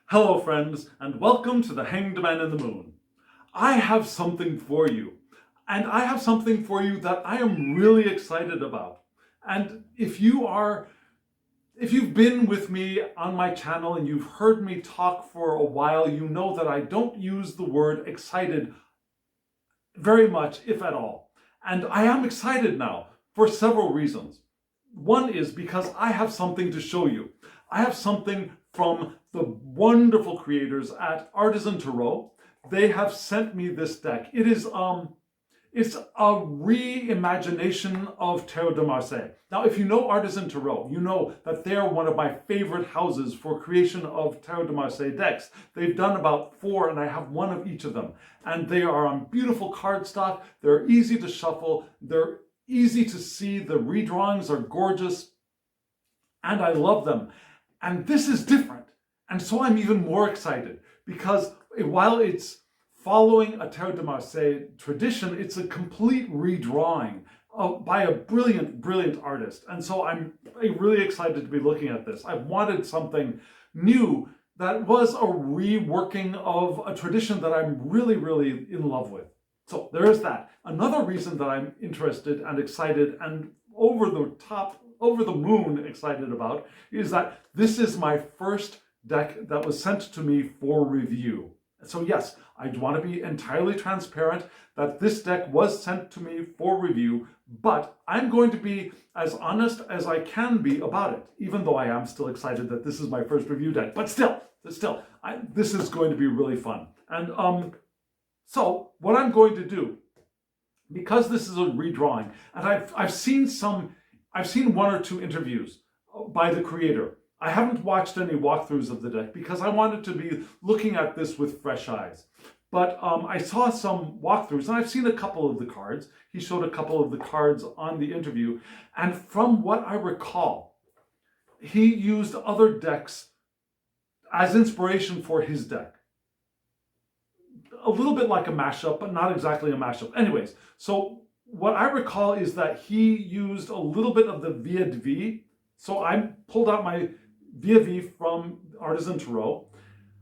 Hello friends, and welcome to the Hanged Man in the Moon. I have something for you, and I have something for you that I am really excited about. And if you've been with me on my channel and you've heard me talk for a while, you know that I don't use the word excited very much, if at all. And I am excited now for several reasons. One is because I have something to show you. I have something from the wonderful creators at Artisan Tarot. They have sent me this deck. It's a reimagination of Tarot de Marseille. Now, if you know Artisan Tarot, you know that they are one of my favorite houses for creation of Tarot de Marseille decks. They've done about 4, and I have one of each of them. And they are on beautiful cardstock. They're easy to shuffle. They're easy to see. The redrawings are gorgeous, and I love them. And this is different. And so I'm even more excited because while it's following a Tarot de Marseille tradition, it's a complete redrawing by a brilliant, brilliant artist. And so I'm really excited to be looking at this. I wanted something new that was a reworking of a tradition that I'm really, really in love with. So there is that. Another reason that I'm interested and excited and over the moon excited about is that this is my first deck that was sent to me for review. So yes, I want to be entirely transparent that this deck was sent to me for review, but I'm going to be as honest as I can be about it, even though I am still excited that this is my first review deck. But still, this is going to be really fun. And so what I'm going to do, because this is a redrawing, and I've seen 1 or 2 interviews by the creator. I haven't watched any walkthroughs of the deck because I wanted to be looking at this with fresh eyes. But I saw some walkthroughs, and I've seen a couple of the cards. He showed a couple of the cards on the interview. And from what I recall, he used other decks as inspiration for his deck. A little bit like a mashup, but not exactly a mashup. Anyways, so what I recall is that he used a little bit of the Via V. So I pulled out my Via V from Artisan Tarot.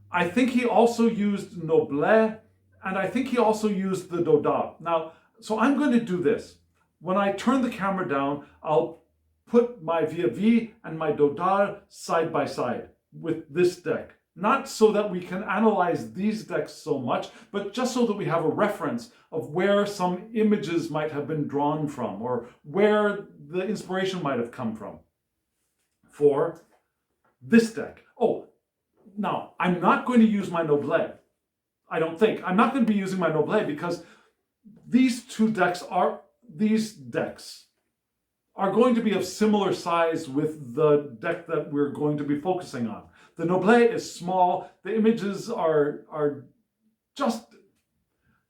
I think he also used Noblet, and I think he also used the Dodal. Now, so I'm going to do this. When I turn the camera down, I'll put my Via V and my Dodal side by side with this deck. Not so that we can analyze these decks so much, but just so that we have a reference of where some images might have been drawn from or where the inspiration might have come from for this deck. Oh, now, I'm not going to use my Noblet. I don't think. I'm not going to be using my Noblet because these decks are going to be of similar size with the deck that we're going to be focusing on. The Noblet is small. The images the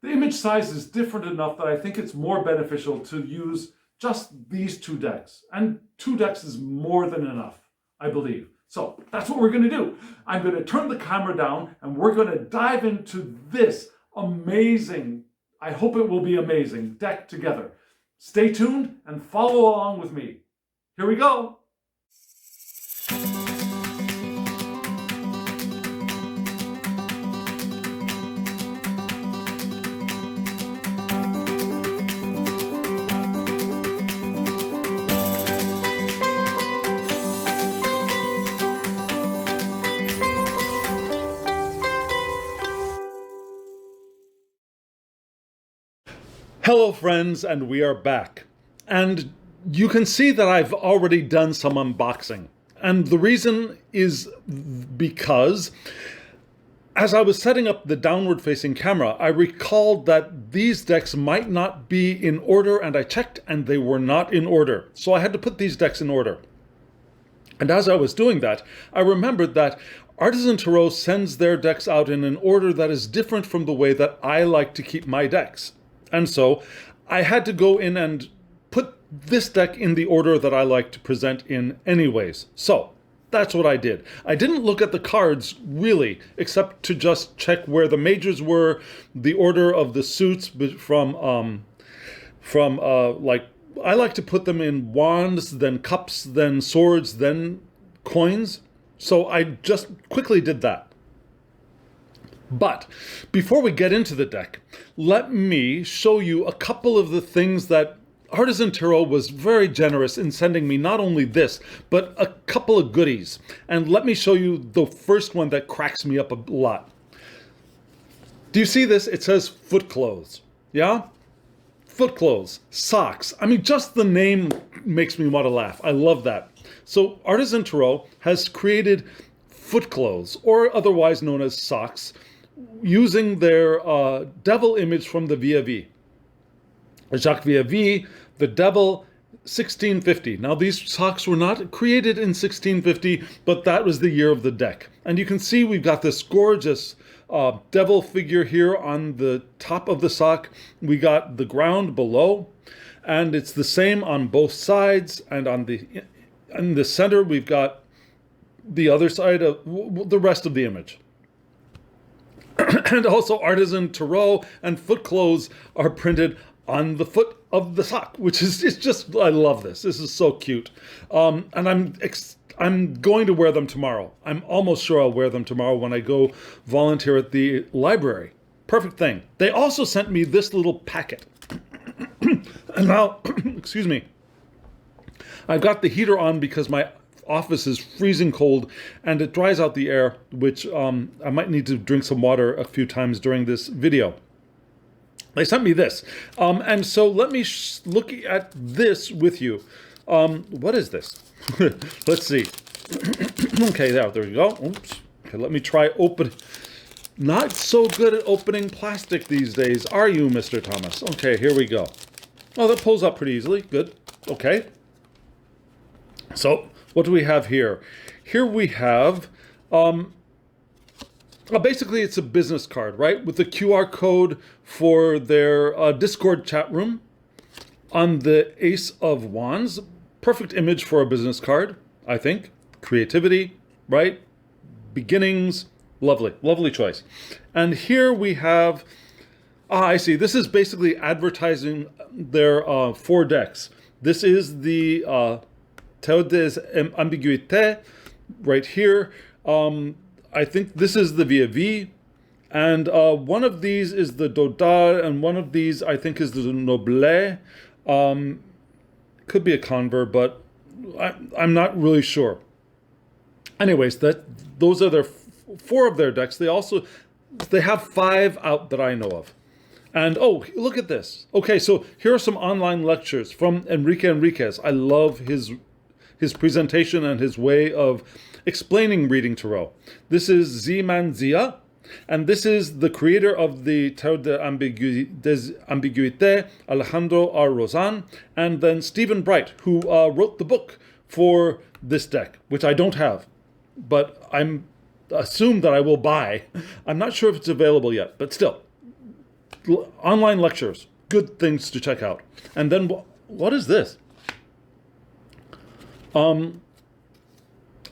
image size is different enough that I think it's more beneficial to use just these 2 decks. And 2 decks is more than enough, I believe. So that's what we're going to do. I'm going to turn the camera down and we're going to dive into this amazing, I hope it will be amazing, deck together. Stay tuned and follow along with me. Here we go. Hello friends, and we are back. And you can see that I've already done some unboxing. And the reason is because as I was setting up the downward facing camera, I recalled that these decks might not be in order, and I checked and they were not in order. So I had to put these decks in order. And as I was doing that, I remembered that Artisan Tarot sends their decks out in an order that is different from the way that I like to keep my decks. And so I had to go in and put this deck in the order that I like to present in anyways. So that's what I did. I didn't look at the cards really, except to just check where the majors were, the order of the suits from like, I like to put them in wands, then cups, then swords, then coins. So I just quickly did that. But before we get into the deck, let me show you a couple of the things that Artisan Tarot was very generous in sending me, not only this, but a couple of goodies. And let me show you the first one that cracks me up a lot. Do you see this? It says foot clothes. Yeah? Foot clothes, socks. I mean, just the name makes me want to laugh. I love that. So Artisan Tarot has created foot clothes, or otherwise known as socks, using their devil image from the Vieux. Jacques Vieux, the devil, 1650. Now these socks were not created in 1650, but that was the year of the deck. And you can see we've got this gorgeous devil figure here on the top of the sock. We got the ground below, and it's the same on both sides. And in the center, we've got the other side of the rest of the image. And also Artisan Tarot and foot clothes are printed on the foot of the sock, which is, it's just, I love this. This is so cute. And I'm going to wear them tomorrow. I'm almost sure I'll wear them tomorrow when I go volunteer at the library. Perfect thing. They also sent me this little packet. And now, excuse me, I've got the heater on because my office is freezing cold and it dries out the air, which I might need to drink some water a few times during this video. They sent me this. And so let me look at this with you. What is this? Let's see. Okay, there we go. Oops. Okay, let me try open. Not so good at opening plastic these days, are you, Mr. Thomas? Okay, here we go. Oh, that pulls up pretty easily. Good. Okay. So, what do we have here? Here we have, basically it's a business card, right? With the QR code for their Discord chat room on the Ace of Wands. Perfect image for a business card, I think. Creativity, right? Beginnings. Lovely, lovely choice. And here we have, I see, this is basically advertising their 4 decks. This is the Tarot de Ambiguites right here. I think this is the Vieux, and one of these is the Dodal, and one of these I think is the Noble. Could be a convert, but I'm not really sure. Anyways, those are their 4 of their decks. They have 5 out that I know of. And oh, look at this. Okay, so here are some online lectures from Enrique Enriquez. I love his presentation and his way of explaining reading tarot. This is Z-Man Zia, and this is the creator of the Tarot de Ambiguites, Alejandro R. Rozan, and then Stephen Bright, who wrote the book for this deck, which I don't have, but I'm assumed that I will buy. I'm not sure if it's available yet, but still, online lectures, good things to check out. And then what is this?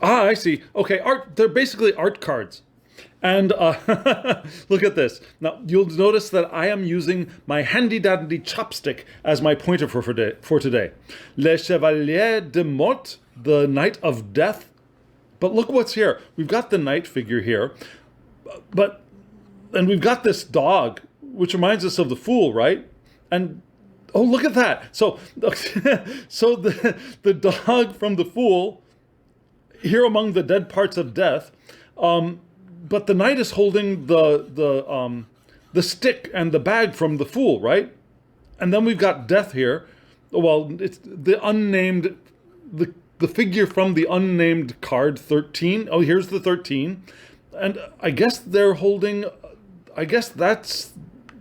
I see. Okay, they're basically art cards. And look at this. Now, you'll notice that I am using my handy-dandy chopstick as my pointer for today. Le Chevalier de Mort, the Knight of Death. But look what's here. We've got the knight figure here. And we've got this dog, which reminds us of the Fool, right? And oh, look at that. So the dog from the Fool, here among the dead parts of death, but the knight is holding the stick and the bag from the Fool, right? And then we've got death here. Well, it's the unnamed, the figure from the unnamed card 13. Oh, here's the 13. And I guess they're holding, I guess that's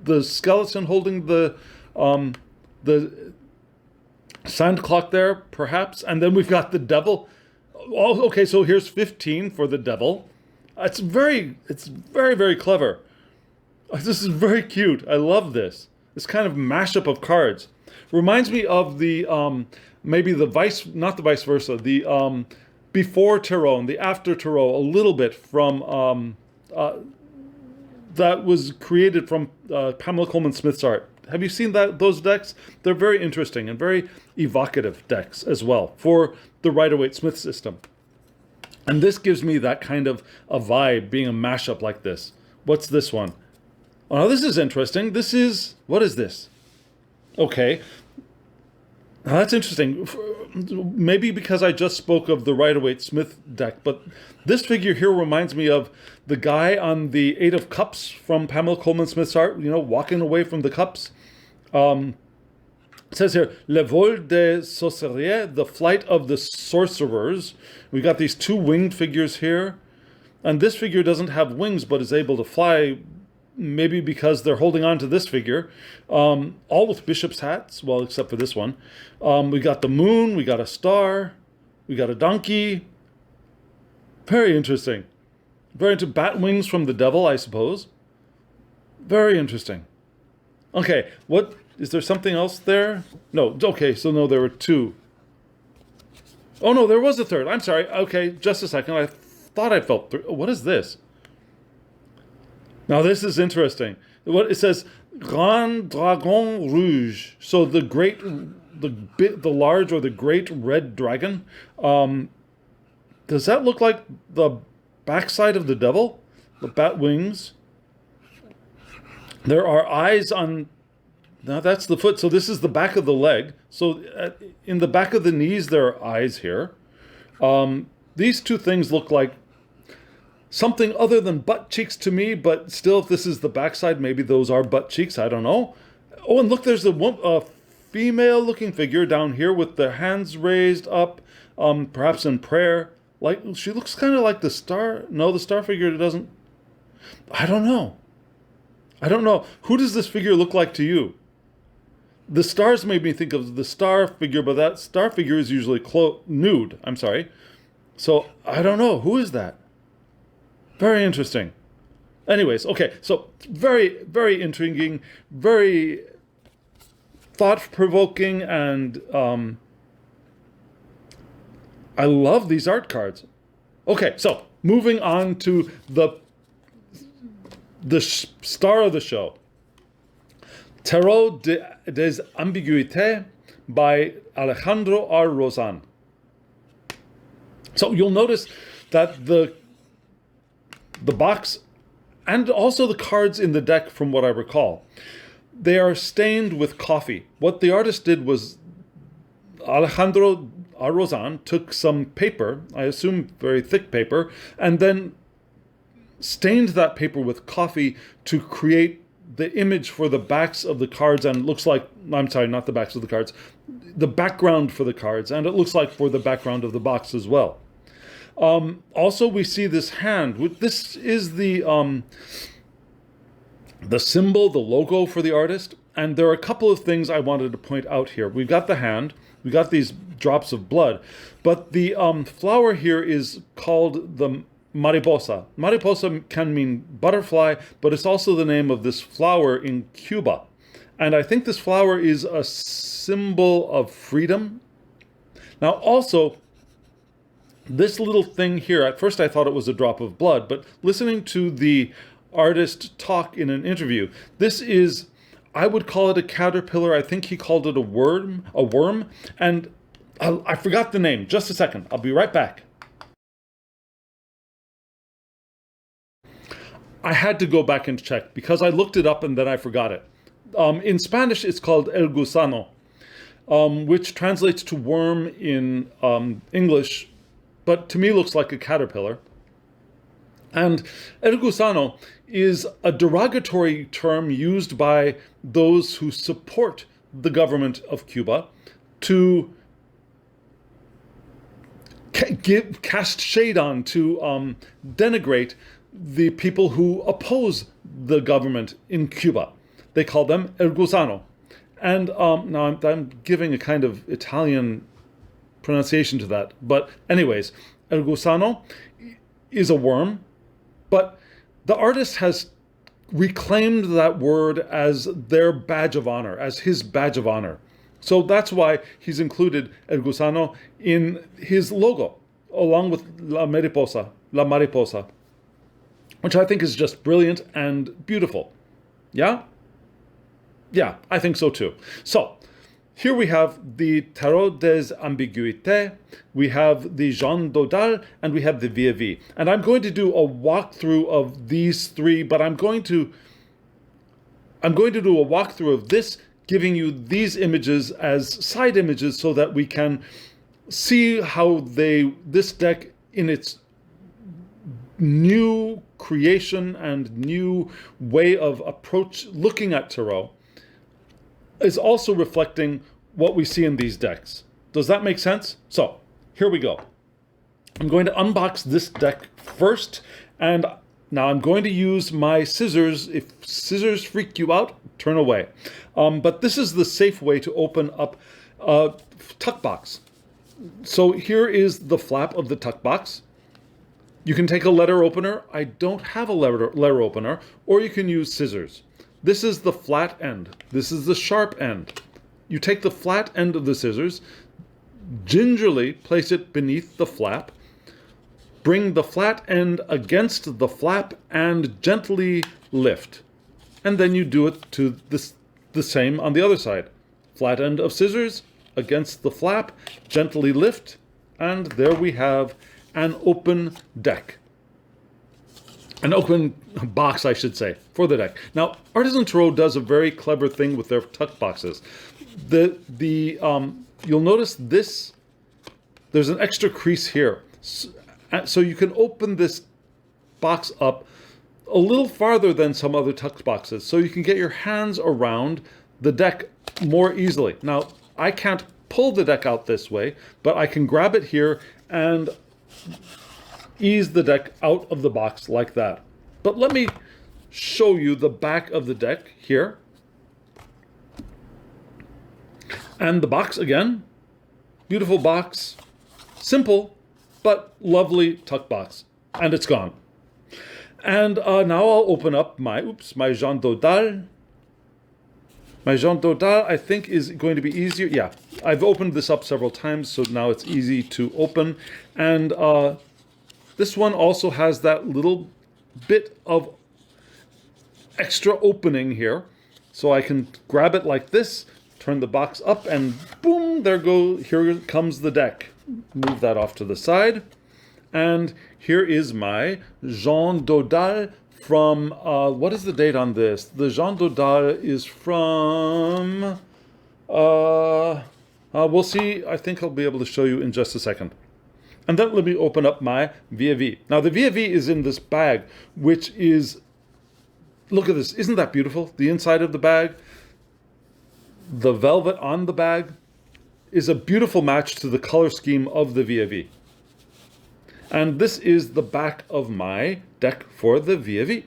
the skeleton holding the sand clock there, perhaps. And then we've got the devil. Oh, okay, so here's 15 for the devil. It's very, very clever. This is very cute. I love this. This kind of mashup of cards. Reminds me of the, maybe the not the vice versa, the before Tarot and the after Tarot, a little bit from, that was created from Pamela Coleman Smith's art. Have you seen those decks? They're very interesting and very evocative decks as well for the Rider-Waite-Smith system. And this gives me that kind of a vibe, being a mashup like this. What's this one? Oh, now this is interesting. This is, what is this? Okay. Now that's interesting. Maybe because I just spoke of the Rider-Waite-Smith deck, but this figure here reminds me of the guy on the Eight of Cups from Pamela Coleman Smith's art, you know, walking away from the cups. It says here, Le vol des sorciers, the flight of the sorcerers. We got these two winged figures here. And this figure doesn't have wings, but is able to fly, maybe because they're holding on to this figure. All with bishop's hats, well, except for this one. We got the moon, we got a star, we got a donkey. Very interesting. Very into bat wings from the devil, I suppose. Very interesting. Okay, what, is there something else there? No, okay, so no, there were two. Oh no, there was a third. I'm sorry. Okay, just a second. I thought I felt three. What is this? Now this is interesting. What it says, Grand Dragon Rouge. So the great, the large or the great red dragon. Does that look like the backside of the devil? The bat wings. There are eyes on. Now that's the foot. So this is the back of the leg. So in the back of the knees there are eyes here. These two things look like something other than butt cheeks to me, but still, if this is the backside, maybe those are butt cheeks. I don't know. Oh, and look, there's a female-looking figure down here with the hands raised up, perhaps in prayer. Like, she looks kind of like the star. No, the star figure doesn't. I don't know. I don't know. Who does this figure look like to you? The stars made me think of the star figure, but that star figure is usually nude. I'm sorry. So, I don't know. Who is that? Very interesting. Anyways, okay. So, very, very intriguing, very thought-provoking, and I love these art cards. Okay, so, moving on to the star of the show. Tarot des Ambiguites by Alejandro R. Rozan. So you'll notice that the box and also the cards in the deck, from what I recall, they are stained with coffee. What the artist did was Alejandro R. Rozan took some paper, I assume very thick paper, and then stained that paper with coffee to create the image for the backs of the cards, and it looks like, I'm sorry, not the backs of the cards, the background for the cards, and it looks like for the background of the box as well. Also, we see this hand. This is the symbol, the logo for the artist, and there are a couple of things I wanted to point out here. We've got the hand, we got these drops of blood, but the flower here is called the mariposa. Mariposa can mean butterfly, but it's also the name of this flower in Cuba. And I think this flower is a symbol of freedom. Now also, this little thing here, at first I thought it was a drop of blood, but listening to the artist talk in an interview, this is, I would call it a caterpillar. I think he called it a worm, and I forgot the name. Just a second, I'll be right back. I had to go back and check because I looked it up and then I forgot it. In Spanish, it's called el gusano, which translates to worm in English, but to me looks like a caterpillar. And el gusano is a derogatory term used by those who support the government of Cuba to cast shade on, to denigrate the people who oppose the government in Cuba. They call them el gusano. And now I'm giving a kind of Italian pronunciation to that. But anyways, el gusano is a worm, but the artist has reclaimed that word as their badge of honor, as his badge of honor. So that's why he's included el gusano in his logo, along with la mariposa, which I think is just brilliant and beautiful. Yeah? Yeah, I think so too. So, here we have the Tarot des Ambiguites, we have the Jean Dodal, and we have the Vievi. And I'm going to do a walkthrough of these three, but I'm going to do a walkthrough of this, giving you these images as side images so that we can see how this deck in its new creation and new way of looking at tarot is also reflecting what we see in these decks. Does that make sense? So here we go. I'm going to unbox this deck first, and now I'm going to use my scissors. If scissors freak you out, turn away. But this is the safe way to open up a tuck box. So here is the flap of the tuck box. You can take a letter opener. I don't have a letter opener, or you can use scissors. This is the flat end. This is the sharp end. You take the flat end of the scissors, gingerly place it beneath the flap, bring the flat end against the flap, and gently lift. And then you do it to the same on the other side. Flat end of scissors against the flap, gently lift, and there we have an open deck. An open box, I should say, for the deck. Now, Artisan Tarot does a very clever thing with their tuck boxes. You'll notice this, there's an extra crease here. So you can open this box up a little farther than some other tuck boxes, so you can get your hands around the deck more easily. Now, I can't pull the deck out this way, but I can grab it here and ease the deck out of the box like that. But let me show you the back of the deck here. And the box again. Beautiful box. Simple, but lovely tuck box. And it's gone. And now I'll open up my Jean Dodal. My Jean Dodal, I think, is going to be easier. Yeah, I've opened this up several times, so now it's easy to open. And this one also has that little bit of extra opening here. So I can grab it like this, turn the box up, and boom, here comes the deck. Move that off to the side. And here is my Jean Dodal from, what is the date on this? The Jean Dodal is from, we'll see. I think I'll be able to show you in just a second. And then let me open up my Vievi. Now the Vievi is in this bag, which is, look at this, isn't that beautiful? The inside of the bag, the velvet on the bag is a beautiful match to the color scheme of the Vievi. And this is the back of my deck for the Vievi.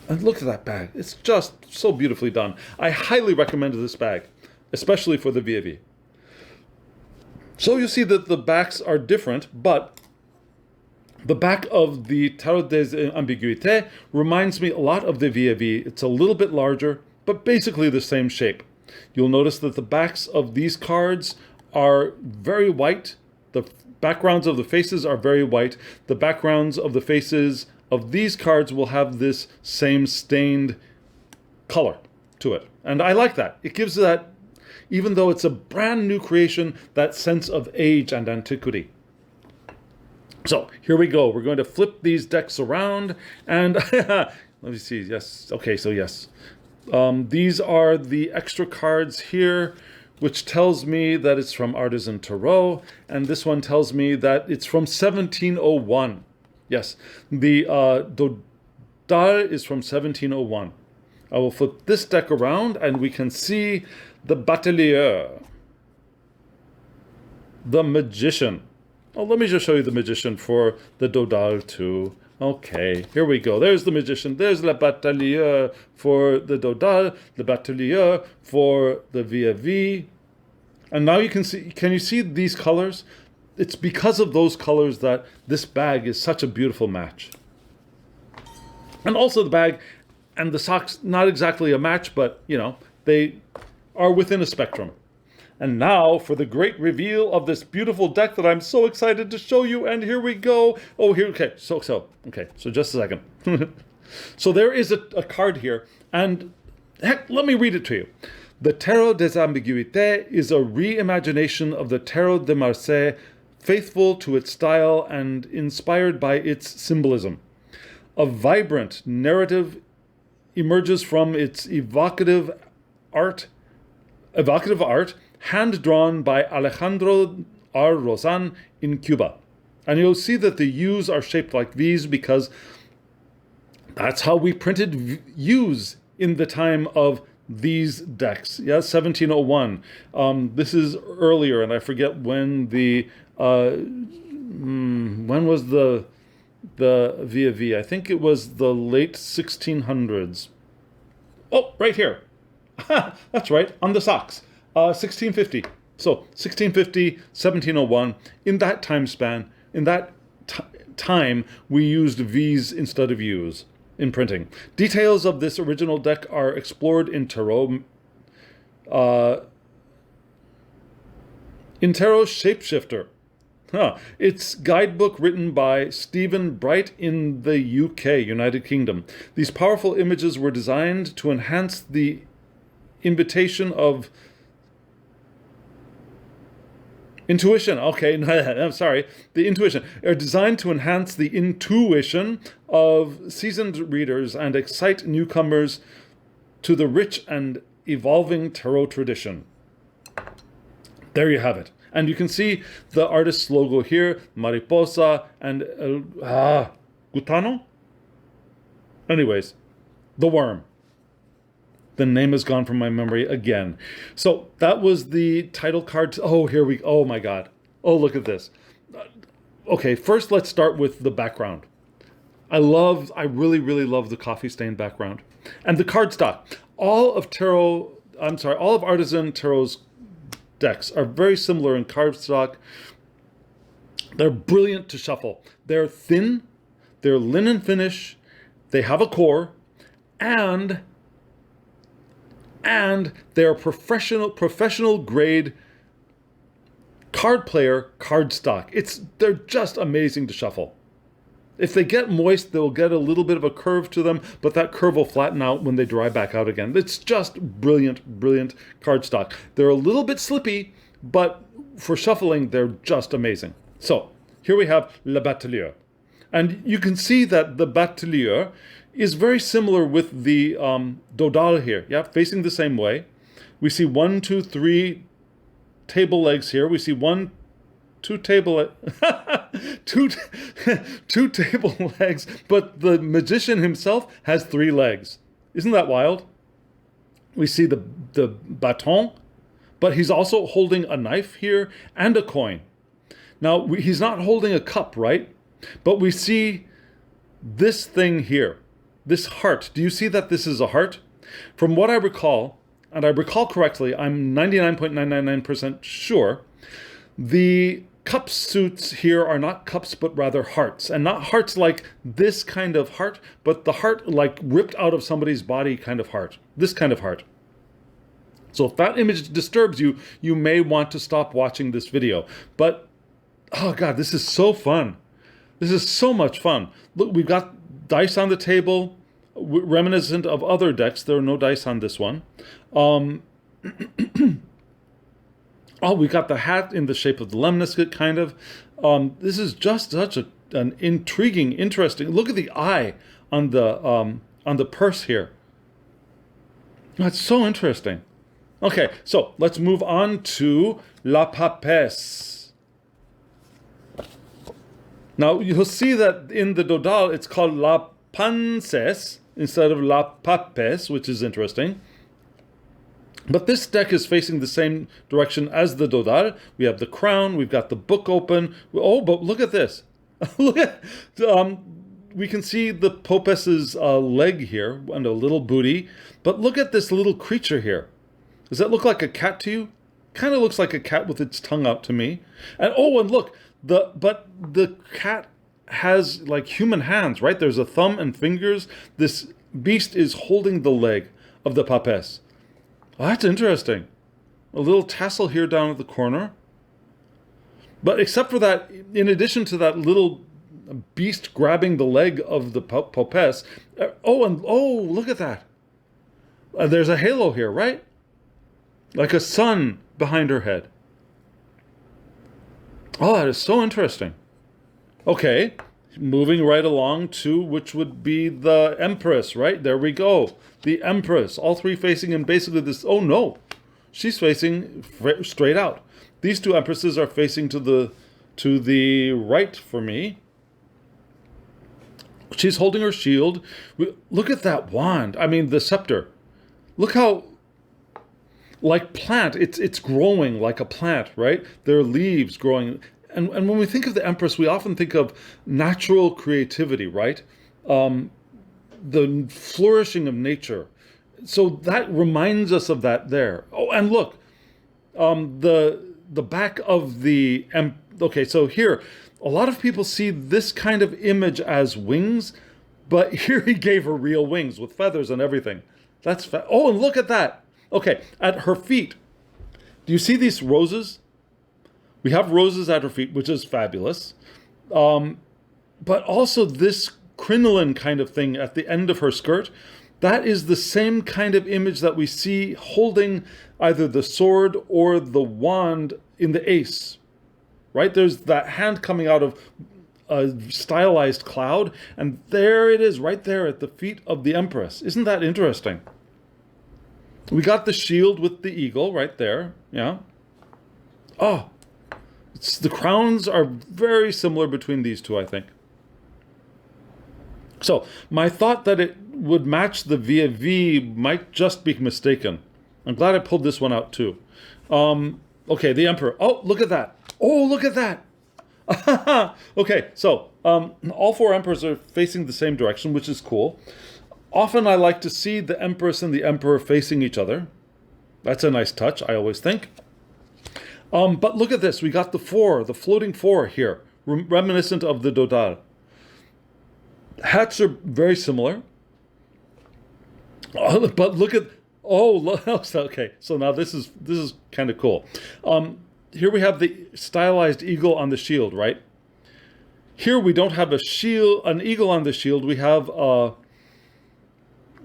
And look at that bag. It's just so beautifully done. I highly recommend this bag, especially for the Vievi. So you see that the backs are different, but the back of the Tarot des Ambiguites reminds me a lot of the Vievi. It's a little bit larger, but basically the same shape. You'll notice that the backs of these cards are very white. The backgrounds of the faces are very white. The backgrounds of the faces of these cards will have this same stained color to it. And I like that. It gives that, even though it's a brand new creation, that sense of age and antiquity. So here we go. We're going to flip these decks around and let me see. Yes. Okay, so yes. These are the extra cards here, which tells me that it's from Artisan Tarot, and this one tells me that it's from 1701. Yes, the Dodal is from 1701. I will flip this deck around, and we can see the Batelier, the Magician. Oh, let me just show you the Magician for the Dodal too. Okay, here we go. There's the Magician. There's Le Batelier for the Dodal, the Batelier for the Vievi. And now you can see, can you see these colors? It's because of those colors that this bag is such a beautiful match. And also the bag and the socks, not exactly a match, but, you know, they are within a spectrum. And now for the great reveal of this beautiful deck that I'm so excited to show you. And here we go. Oh, here, okay, so just a second. So there is a card here. And heck, let me read it to you. The Tarot des Ambiguites is a reimagination of the Tarot de Marseille, faithful to its style and inspired by its symbolism. A vibrant narrative emerges from its evocative art, hand-drawn by Alejandro R. Rozan in Cuba. And you'll see that the U's are shaped like V's because that's how we printed U's in the time of these decks. Yeah, 1701. This is earlier, and I forget when the when was the Via V. I think it was the late 1600s. Oh, right here. That's right, on the socks. 1650. So 1650, 1701. In that time span, in that time, we used V's instead of U's in printing. Details of this original deck are explored in Tarot. In Tarot Shapeshifter. It's guidebook written by Stephen Bright in the UK, United Kingdom. These powerful images were designed to enhance the intuition. Okay, I'm sorry. The intuition are designed to enhance the intuition of seasoned readers and excite newcomers to the rich and evolving tarot tradition. There you have it. And you can see the artist's logo here, Mariposa and Gutano? Anyways, the worm. The name has gone from my memory again. So that was the title card. Oh my God. Oh, look at this. Okay, first let's start with the background. I really, really love the coffee stained background. And the cardstock. All of Artisan Tarot's decks are very similar in cardstock. They're brilliant to shuffle. They're thin, they're linen finish, they have a core, and they're professional grade card player cardstock. They're just amazing to shuffle. If they get moist, they'll get a little bit of a curve to them, but that curve will flatten out when they dry back out again. It's just brilliant cardstock. They're a little bit slippy, but for shuffling, they're just amazing. So here we have Le Batelier. And you can see that the Batelier is very similar with the Dodal here. Yeah, facing the same way. We see 1, 2, 3 table legs here. We see two table legs, but the magician himself has 3 legs. Isn't that wild? We see the baton, but he's also holding a knife here and a coin. Now, he's not holding a cup, right? But we see this thing here, this heart. Do you see that this is a heart? From what I recall, and I recall correctly, I'm 99.999% sure, the cup suits here are not cups, but rather hearts. And not hearts like this kind of heart, but the heart like ripped out of somebody's body kind of heart. This kind of heart. So if that image disturbs you, you may want to stop watching this video. But, oh God, this is so fun. This is so much fun. Look, we've got dice on the table, reminiscent of other decks. There are no dice on this one. Oh, we got the hat in the shape of the lemniscate, kind of. This is just such an intriguing, interesting. Look at the eye on the purse here. That's so interesting. Okay, so let's move on to La Papesse. Now you'll see that in the Dodal it's called La Panses instead of La Papesse, which is interesting. But this deck is facing the same direction as the Dodal. We have the crown, we've got the book open. Oh, but look at this. Look at, we can see the Popes's leg here and a little booty. But look at this little creature here. Does that look like a cat to you? Kind of looks like a cat with its tongue out to me. And oh, and look, but the cat has like human hands, right? There's a thumb and fingers. This beast is holding the leg of the Papesse. Oh, that's interesting. A little tassel here down at the corner. But except for that, in addition to that little beast grabbing the leg of the Papesse, oh, look at that. There's a halo here, right? like a sun behind her head. Oh, that is so interesting. Okay, moving right along to which would be the Empress, right? There we go. The Empress, all three facing in basically this. Oh no, she's facing straight out. These two Empresses are facing to the right for me. She's holding her shield. Look at that wand. I mean, the scepter. Look how, like plant, it's growing like a plant, right? There are leaves growing. And when we think of the Empress, we often think of natural creativity, right? The flourishing of nature. So that reminds us of that there. Oh, and look, the back of the okay, so here, a lot of people see this kind of image as wings, but here he gave her real wings with feathers and everything. That's oh, and look at that. Okay, at her feet, do you see these roses? We have roses at her feet, which is fabulous. But also this crinoline kind of thing at the end of her skirt, that is the same kind of image that we see holding either the sword or the wand in the ace, right? There's that hand coming out of a stylized cloud, and there it is right there at the feet of the Empress. Isn't that interesting? We got the shield with the eagle right there, yeah. Oh, the crowns are very similar between these two, I think. So my thought that it would match the V might just be mistaken. I'm glad I pulled this one out too. Okay, the Emperor. Oh, look at that. Oh, look at that. Okay, so all four Emperors are facing the same direction, which is cool. Often I like to see the Empress and the Emperor facing each other. That's a nice touch, I always think. But look at this. We got the floating four here, reminiscent of the Dodal. Hats are very similar. But look at, okay. So now this is kind of cool. Here we have the stylized eagle on the shield, right? Here we don't have an eagle on the shield. We have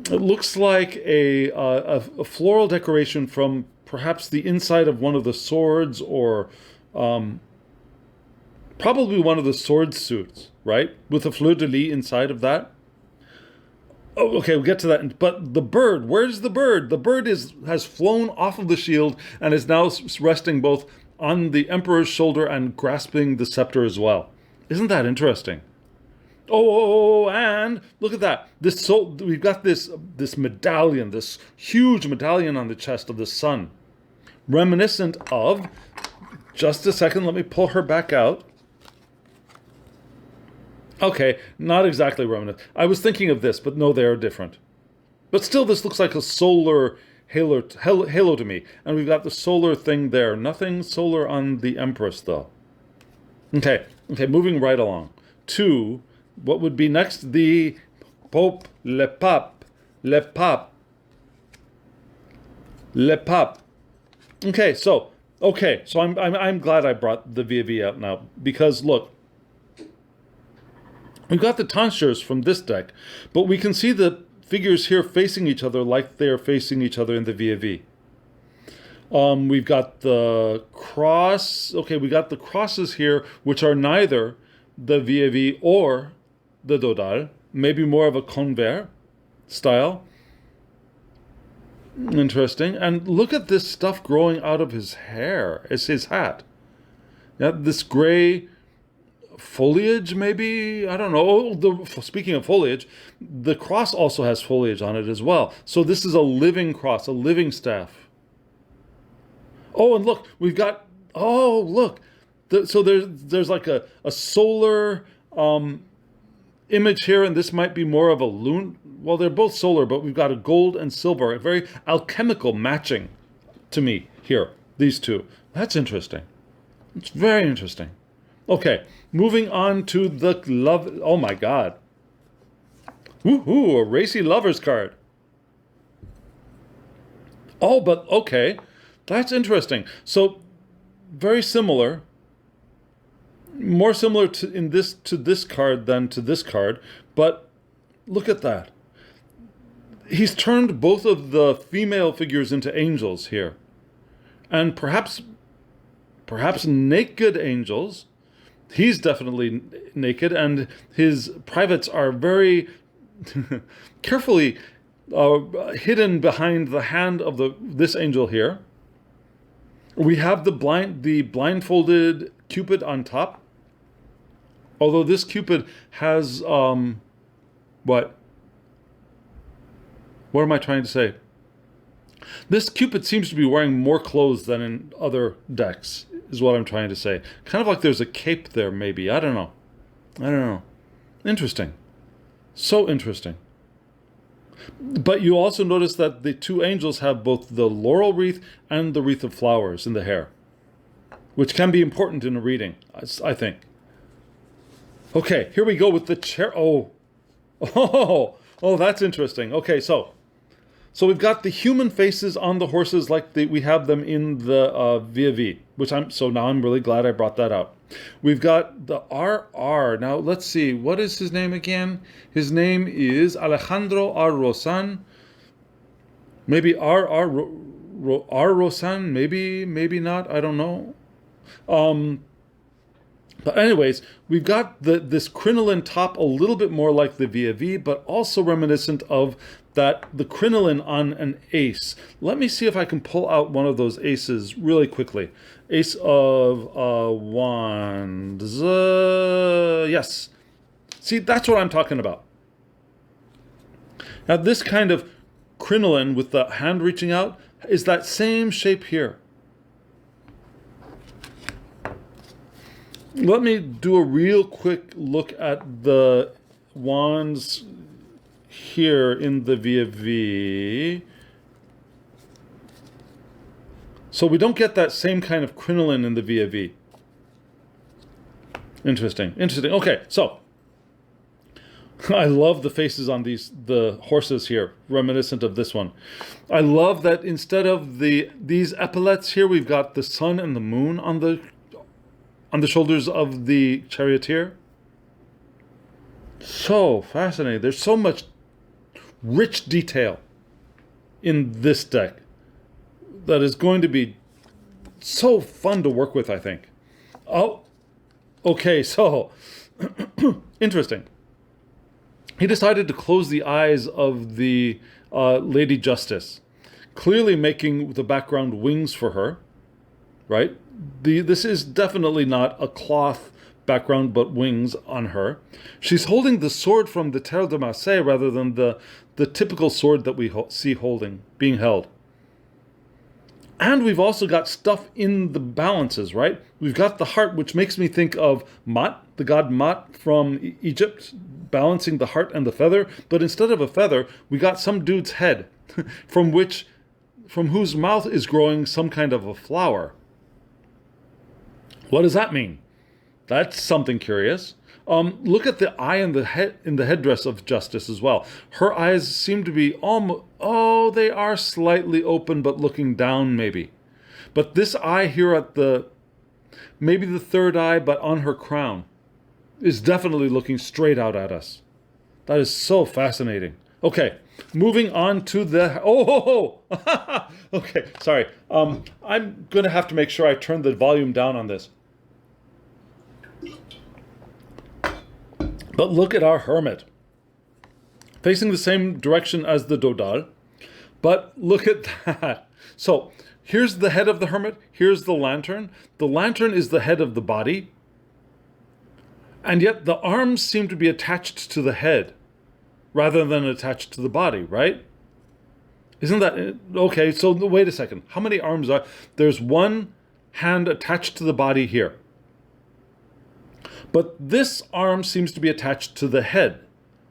it looks like a floral decoration from perhaps the inside of one of the swords, or probably one of the sword suits, right? With a fleur-de-lis inside of that. Oh, okay, we'll get to that. But the bird, where's the bird? The bird has flown off of the shield and is now resting both on the Emperor's shoulder and grasping the scepter as well. Isn't that interesting? Oh, and look at that. We've got this medallion, this huge medallion on the chest of the sun. Reminiscent of, just a second, let me pull her back out. Okay, not exactly reminiscent. I was thinking of this, but no, they are different. But still, this looks like a solar halo to me. And we've got the solar thing there. Nothing solar on the Empress, though. Okay, moving right along to what would be next, the Pope, le Pape. Okay, so I'm glad I brought the V out now, because look, we've got the tonsures from this deck, but we can see the figures here facing each other like they are facing each other in the V. We've got the cross. Okay, we got the crosses here, which are neither the V or the Dodal, maybe more of a convert style. Interesting. And look at this stuff growing out of his hair. It's his hat. Yeah, this gray foliage, maybe? I don't know. Speaking of foliage, the cross also has foliage on it as well. So this is a living cross, a living staff. Oh, and look, we've got, look. So there's like a solar image here, and this might be more of a loon. Well, they're both solar, but we've got a gold and silver, a very alchemical matching to me here, these two. That's interesting. It's very interesting. Okay, moving on to the love. Oh my God. Woohoo, a racy lovers card. Oh, but okay, that's interesting. So very similar. More similar to this card than to this card, but look at that. He's turned both of the female figures into angels here. and perhaps naked angels. He's definitely naked, and his privates are very carefully hidden behind the hand of this angel here. We have the blindfolded Cupid on top. Although this Cupid has what? What am I trying to say? This Cupid seems to be wearing more clothes than in other decks, is what I'm trying to say. Kind of like there's a cape there, maybe. I don't know. Interesting. So interesting. But you also notice that the two angels have both the laurel wreath and the wreath of flowers in the hair, which can be important in a reading, I think. Okay, here we go with the chair. Oh, that's interesting. Okay, so we've got the human faces on the horses like we have them in the VAV, now I'm really glad I brought that up. We've got the RR. Now, let's see. What is his name again? His name is Alejandro R. Rozan. Maybe R. Rozan. Maybe not. I don't know. But anyways, we've got this crinoline top a little bit more like the VAV, but also reminiscent of the crinoline on an ace. Let me see if I can pull out one of those aces really quickly. Ace of Wands. Yes. See, that's what I'm talking about. Now, this kind of crinoline with the hand reaching out is that same shape here. Let me do a real quick look at the wands here in the VAV. So we don't get that same kind of crinoline in the VAV. Interesting. Okay, so I love the faces on the horses here, reminiscent of this one. I love that instead of these epaulets here, we've got the sun and the moon on the shoulders of the charioteer. So fascinating. There's so much rich detail in this deck that is going to be so fun to work with, I think. Oh, okay, so interesting. He decided to close the eyes of the Lady Justice, clearly making the background wings for her, right? This is definitely not a cloth background, but wings on her. She's holding the sword from the Tarot de Marseille rather than the typical sword that we see being held. And we've also got stuff in the balances, right? We've got the heart, which makes me think of Mat, the god Mat from Egypt, balancing the heart and the feather. But instead of a feather, we got some dude's head, from whose mouth is growing some kind of a flower. What does that mean? That's something curious. Look at the eye and the head in the headdress of Justice as well. Her eyes seem to be they are slightly open but looking down maybe. But this eye here at maybe the third eye but on her crown is definitely looking straight out at us. That is so fascinating. Okay, moving on to the... Okay, sorry. I'm going to have to make sure I turn the volume down on this. But look at our hermit, facing the same direction as the Dodal. But look at that. So here's the head of the hermit. Here's the lantern. The lantern is the head of the body. And yet the arms seem to be attached to the head rather than attached to the body, right? Isn't that... Okay, so wait a second. How many arms are... There's one hand attached to the body here. But this arm seems to be attached to the head,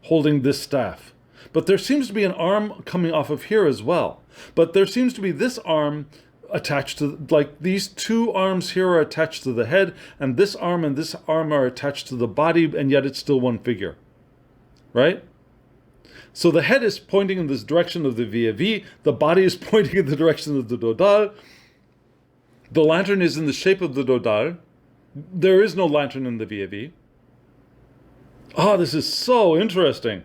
holding this staff. But there seems to be an arm coming off of here as well. But there seems to be this arm attached to, like these two arms here are attached to the head, and this arm are attached to the body, and yet it's still one figure. Right? So the head is pointing in this direction of the VAV, the body is pointing in the direction of the Dodal. The lantern is in the shape of the Dodal. There is no lantern in the VAV. Oh, this is so interesting.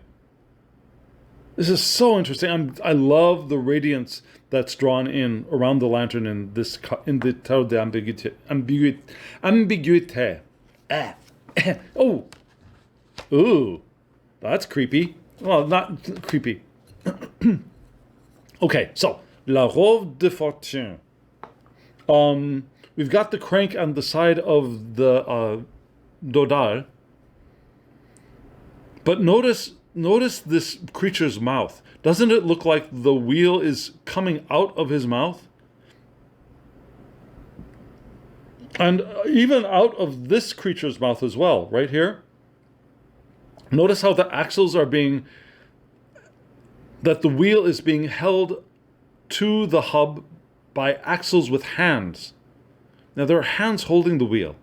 This is so interesting. I love the radiance that's drawn in around the lantern in the Tarot de Ambiguite. Ah. Oh, ooh, that's creepy. Well, not creepy. Okay, so La Roue de Fortune. We've got the crank on the side of the dodal, but notice this creature's mouth. Doesn't it look like the wheel is coming out of his mouth? And even out of this creature's mouth as well, right here. Notice how the axles are that the wheel is being held to the hub by axles with hands. Now there are hands holding the wheel.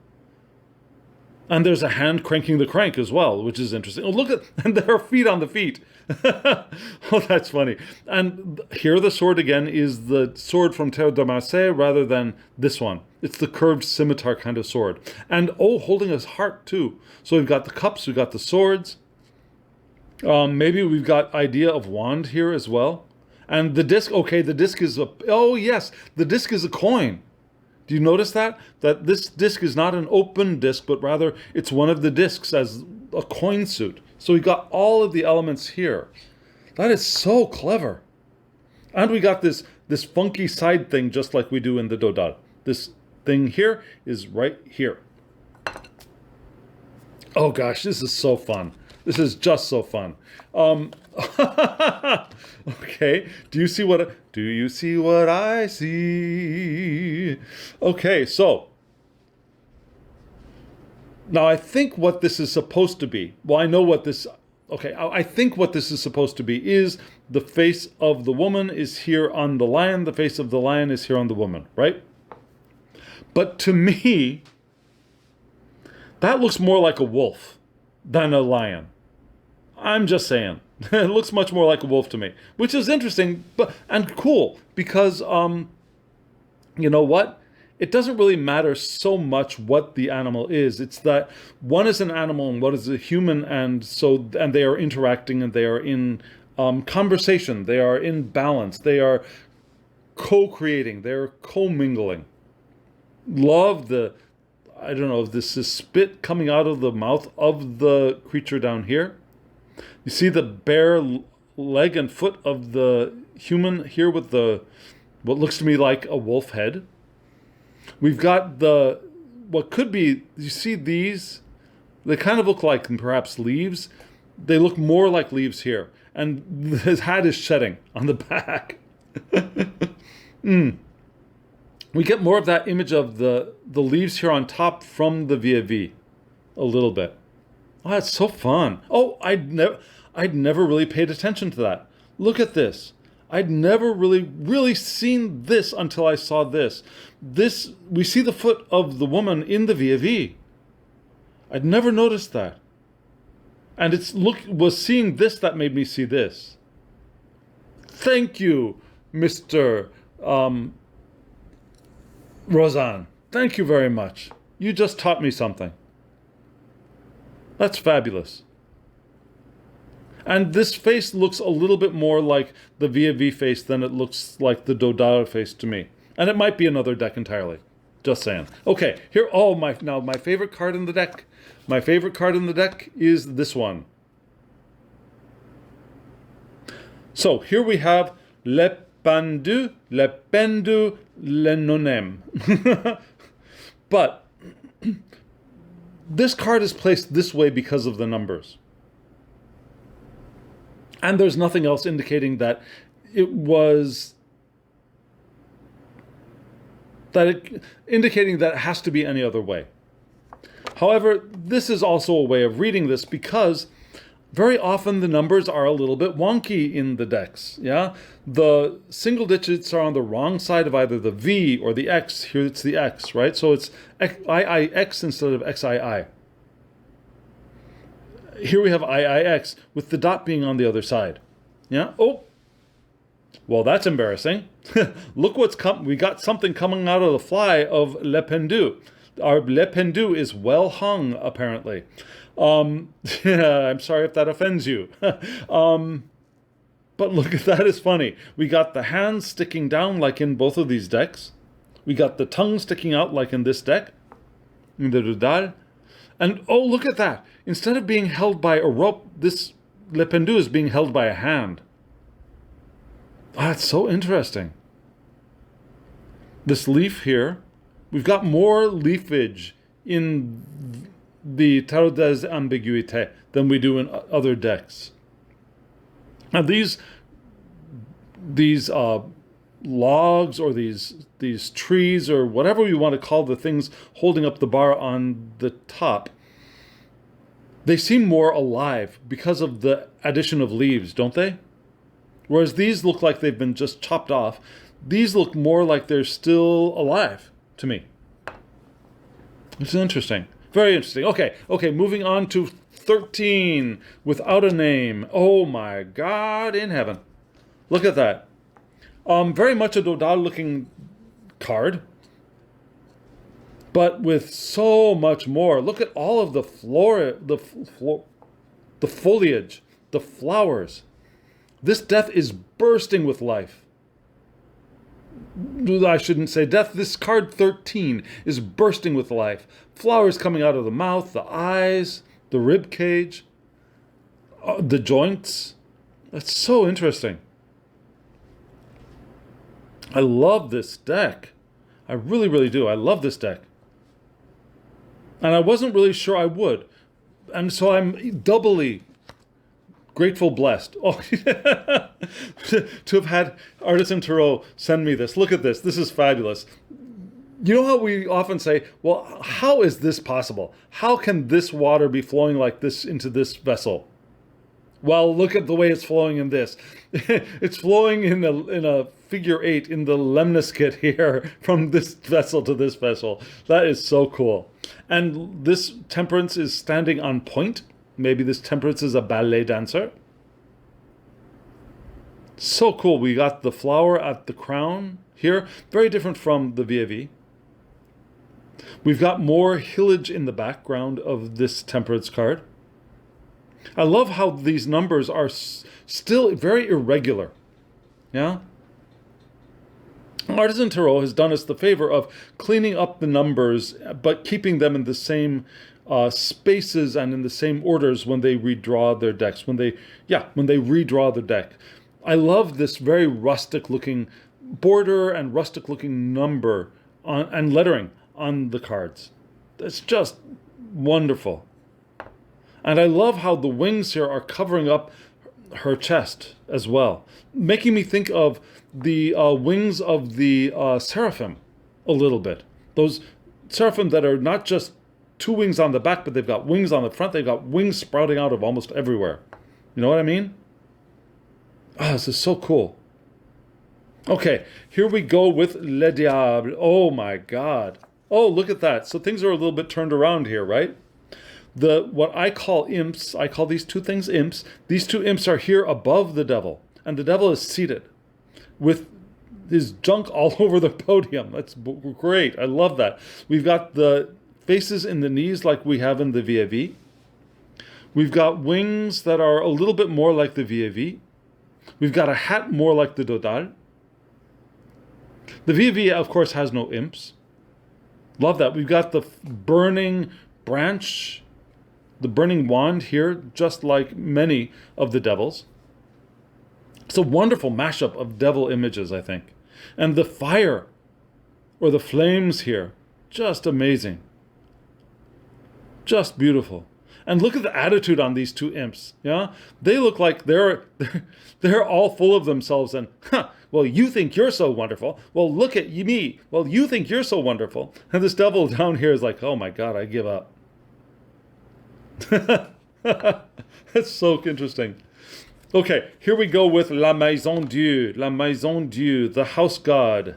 And there's a hand cranking the crank as well, which is interesting. Oh, look at, and there are feet on the feet. Oh, that's funny. And here the sword again is the sword from Tarot de Marseille rather than this one. It's the curved scimitar kind of sword. And oh, holding his heart too. So we've got the cups, we've got the swords. Maybe we've got idea of wand here as well. And the disc, okay, the disc is oh yes, the disc is a coin. Do you notice that? That this disc is not an open disc, but rather it's one of the discs as a coin suit. So we got all of the elements here. That is so clever. And we got this funky side thing just like we do in the dodal. This thing here is right here. Oh gosh, this is so fun. This is just so fun. Okay, do you see what I see? Okay, so now I think what this is supposed to be. Well, I know what this. Okay, I think what this is supposed to be is the face of the woman is here on the lion. The face of the lion is here on the woman, right? But to me, that looks more like a wolf than a lion. I'm just saying. It looks much more like a wolf to me, which is interesting and cool because, you know what? It doesn't really matter so much what the animal is. It's that one is an animal and one is a human, and they are interacting and they are in conversation. They are in balance. They are co-creating. They are co-mingling. Love I don't know if this is spit coming out of the mouth of the creature down here. You see the bare leg and foot of the human here with what looks to me like a wolf head. We've got what could be, you see these? They kind of look like perhaps leaves. They look more like leaves here. And his hat is shedding on the back. We get more of that image of the leaves here on top from the VAV a little bit. Oh, that's so fun. Oh, I'd never really paid attention to that. Look at this. I'd never really seen this until I saw this. We see the foot of the woman in the VAV. I'd never noticed that. And was seeing this that made me see this. Thank you, Mr. Rozan. Thank you very much. You just taught me something. That's fabulous. And this face looks a little bit more like the VAV face than it looks like the dodal face to me. And it might be another deck entirely. Just saying. Okay, here, now my favorite card in the deck. My favorite card in the deck is this one. So here we have Le Pendu, Le Nonem. But this card is placed this way because of the numbers. And there's nothing else indicating that indicating that it has to be any other way. However, this is also a way of reading this because very often the numbers are a little bit wonky in the decks. Yeah, the single digits are on the wrong side of either the V or the X. Here it's the X, right? So it's IIX instead of XII. Here we have IIX with the dot being on the other side. Yeah. Oh, well, that's embarrassing. Look what's come. We got something coming out of the fly of Le Pendu. Our Le Pendu is well hung, apparently. I'm sorry if that offends you. But look at that, is funny. We got the hands sticking down like in both of these decks. We got the tongue sticking out like in this deck, in the Dodal. And oh, look at that. Instead of being held by a rope, this Le Pendu is being held by a hand. That's so interesting. This leaf here, we've got more leafage in the Tarot des Ambiguites than we do in other decks. Now these logs or these trees or whatever we want to call the things holding up the bar on the top, they seem more alive because of the addition of leaves, don't they? Whereas these look like they've been just chopped off. These look more like they're still alive to me. It's interesting. Very interesting. Okay, moving on to 13, without a name. Oh my God in heaven. Look at that. Very much a Dodal looking card, but with so much more. Look at all of the the foliage, the flowers. This death is bursting with life. I shouldn't say death. This card 13 is bursting with life. Flowers coming out of the mouth, the eyes, the rib cage, the joints. That's so interesting. I love this deck. I really, really do. I love this deck. And I wasn't really sure I would. And so I'm doubly grateful, blessed. Oh, to have had Artisan Tarot send me this. Look at this. This is fabulous. You know how we often say, well, how is this possible? How can this water be flowing like this into this vessel? Well, look at the way it's flowing in this. It's flowing in a figure 8 in the lemniscate here from this vessel to this vessel. That is so cool. And this temperance is standing on point. Maybe this temperance is a ballet dancer. So cool. We got the flower at the crown here. Very different from the VAV. We've got more hillage in the background of this temperance card. I love how these numbers are still very irregular. Yeah? Artisan Tarot has done us the favor of cleaning up the numbers, but keeping them in the same spaces and in the same orders when they redraw their decks. When they redraw the deck. I love this very rustic looking border and rustic looking number and lettering on the cards. It's just wonderful. And I love how the wings here are covering up her chest as well, making me think of the wings of the seraphim a little bit. Those seraphim that are not just two wings on the back, but they've got wings on the front. They've got wings sprouting out of almost everywhere. You know what I mean? This is so cool. Okay, here we go with Le Diable. Oh my God. Oh, look at that. So things are a little bit turned around here, right? What I call imps, I call these two things imps. These two imps are here above the devil, and the devil is seated with his junk all over the podium. That's great. I love that. We've got the faces in the knees like we have in the VAV. We've got wings that are a little bit more like the VAV. We've got a hat more like the Dodal. The VAV, of course, has no imps. Love that. We've got the burning branch, the burning wand here, just like many of the devils. It's a wonderful mashup of devil images, I think. And the fire, or the flames here, just amazing. Just beautiful. And look at the attitude on these two imps. Yeah, they look like they're all full of themselves. And well, you think you're so wonderful. Well, look at me. Well, you think you're so wonderful. And this devil down here is like, oh my God, I give up. That's so interesting. Okay, here we go with La Maison Dieu, the house god.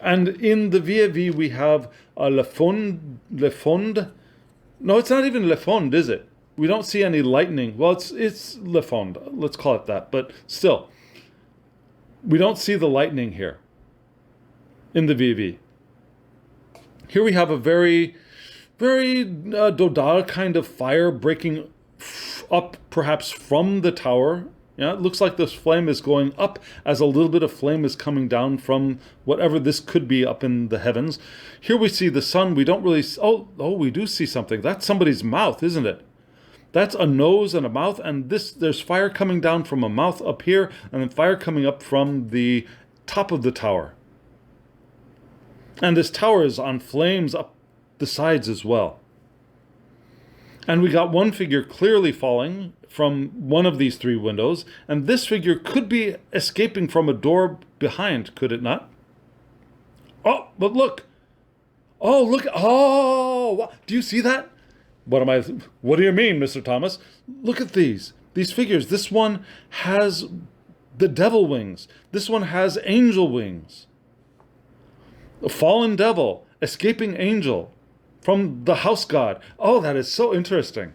And in the VAV we have Le Fond. No, it's not even Le Fond, is it? We don't see any lightning. Well, it's Le Fond. Let's call it that. But still, we don't see the lightning here in the VAV. Here we have a very, very Dodal kind of fire breaking up perhaps from the tower. Yeah, it looks like this flame is going up as a little bit of flame is coming down from whatever this could be up in the heavens. Here we see the sun. We don't really... Oh, we do see something. That's somebody's mouth, isn't it? That's a nose and a mouth, and there's fire coming down from a mouth up here, and then fire coming up from the top of the tower. And this tower is on flames up the sides as well. And we got one figure clearly falling from one of these three windows, and this figure could be escaping from a door behind, could it not? Oh, but look! Oh, look! Oh! Do you see that? What do you mean, Mr. Thomas? Look at these figures. This one has the devil wings. This one has angel wings. A fallen devil, escaping angel from the house god. Oh, that is so interesting.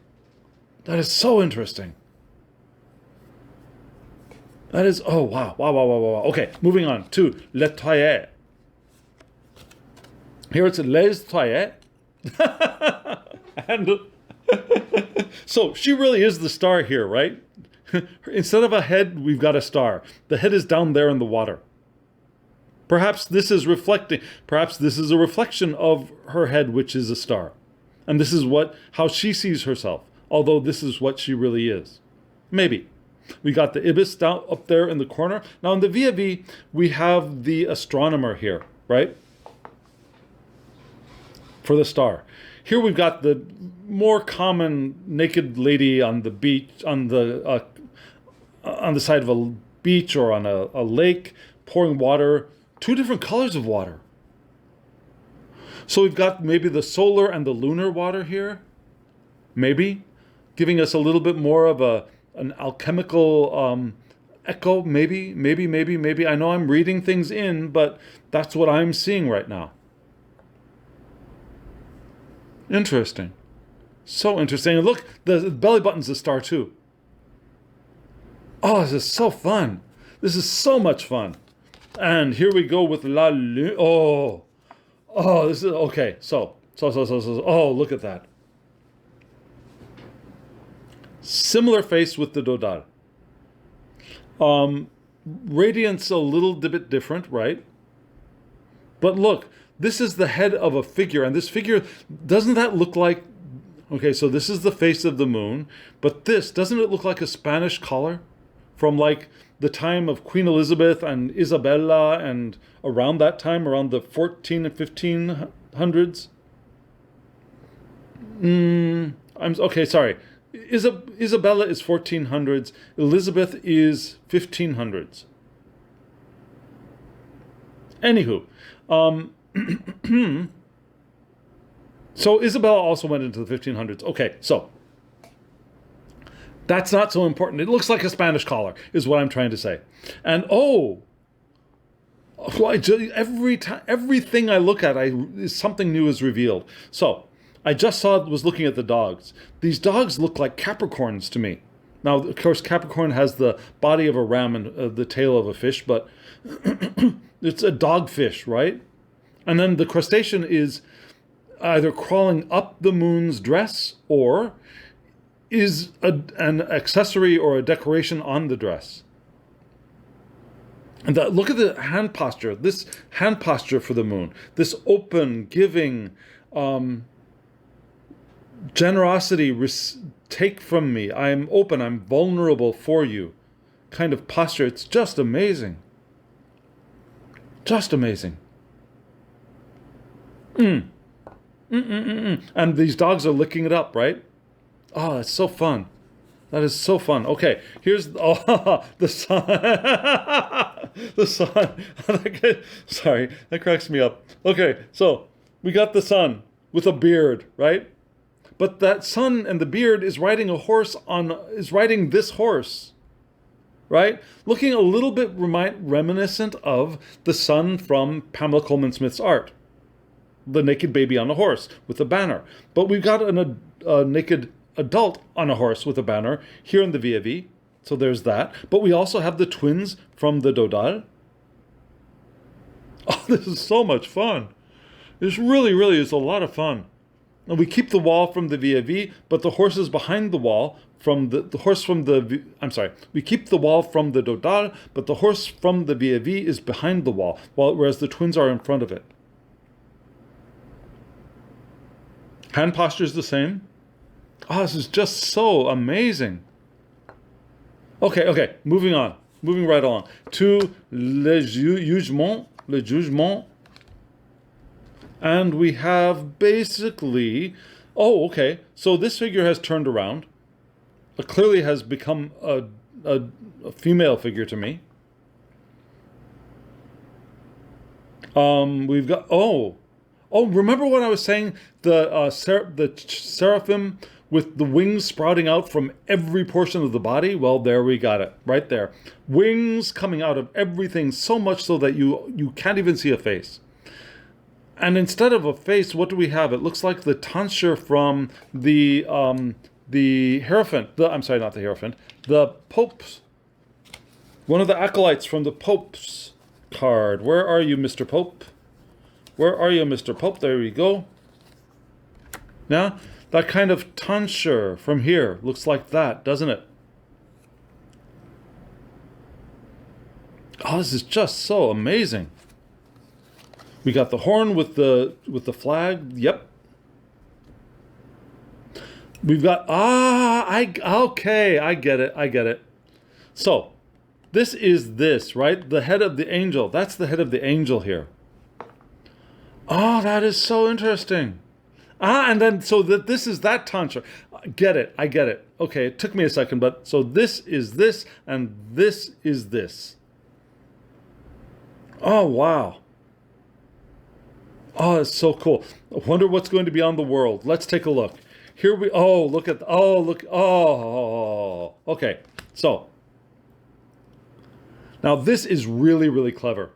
That is so interesting. That is, oh, wow. Okay, moving on to Le Toyer. Here it's Les Toyer. And so she really is the star here, right? Instead of a head, we've got a star. The head is down there in the water. Perhaps this is a reflection of her head, which is a star. And this is how she sees herself, although this is what she really is. Maybe. We got the ibis down up there in the corner. Now in the VAV, we have the astronomer here, right? For the star. Here we've got the more common naked lady on the beach, on the side of a beach or on a lake, pouring water, two different colors of water. So we've got maybe the solar and the lunar water here, maybe, giving us a little bit more of an alchemical echo, maybe. I know I'm reading things in, but that's what I'm seeing right now. Interesting. So interesting. And look, the belly button's a star too. Oh, this is so fun. This is so much fun. And here we go with La Lune. Oh, this is, okay. So, oh, look at that. Similar face with the Dodal. Radiance a little bit different, right? But look, this is the head of a figure, and this figure, doesn't that look like, okay, so this is the face of the moon, but doesn't it look like a Spanish collar from like the time of Queen Elizabeth and Isabella and around that time, around the 14 and 1500s? Okay, sorry. Isabella is 1400s, Elizabeth is 1500s. Anywho, so Isabella also went into the 1500s. Okay, so that's not so important. It looks like a Spanish collar, is what I'm trying to say. And everything I look at, something new is revealed. So I just was looking at the dogs. These dogs look like Capricorns to me. Now, of course, Capricorn has the body of a ram and the tail of a fish, but it's a dogfish, right? And then the crustacean is either crawling up the moon's dress or is an accessory or a decoration on the dress. And look at the hand posture. This hand posture for the moon. This open, giving, generosity, take from me. I'm open, I'm vulnerable for you kind of posture. It's just amazing. Just amazing. And these dogs are licking it up, right? Oh, that's so fun. That is so fun. Okay, here's the sun. The sun. Sorry, that cracks me up. Okay, so we got the sun with a beard, right? But that sun and the beard is riding riding this horse, right? Looking a little bit reminiscent of the sun from Pamela Coleman Smith's art. The naked baby on a horse with a banner. But we've got a naked adult on a horse with a banner here in the VAV. So there's that. But we also have the twins from the Dodal. Oh, this is so much fun. This really is a lot of fun. And we keep the wall from the VAV, but the horses behind the wall from the horse from the, I'm sorry, we keep the wall from the dodal, but the horse from the vis-a-vis is behind the wall, whereas the twins are in front of it. Hand posture is the same. Oh, this is just so amazing. Okay, moving on. Moving right along. To le jugement. And we have basically, oh, okay. So this figure has turned around. It clearly has become a female figure to me. We've got, oh, remember what I was saying? The seraphim with the wings sprouting out from every portion of the body? Well, there we got it, right there. Wings coming out of everything, so much so that you can't even see a face. And instead of a face, what do we have? It looks like the tonsure from the Hierophant. I'm sorry, not the Hierophant. The Pope's. One of the acolytes from the Pope's card. Where are you, Mr. Pope? Where are you, Mr. Pope? There we go. Now, that kind of tonsure from here looks like that, doesn't it? Oh, this is just so amazing. We got the horn with the flag. Yep. We've got okay, I get it. So, this is this, right? The head of the angel. That's the head of the angel here. Oh, that is so interesting. And then, so that this is that tonsure. I get it. Okay, it took me a second, but so this is this, and this is this. Oh, wow. Oh, it's so cool. I wonder what's going to be on the world. Let's take a look. Here we, okay. So, now this is really, really clever.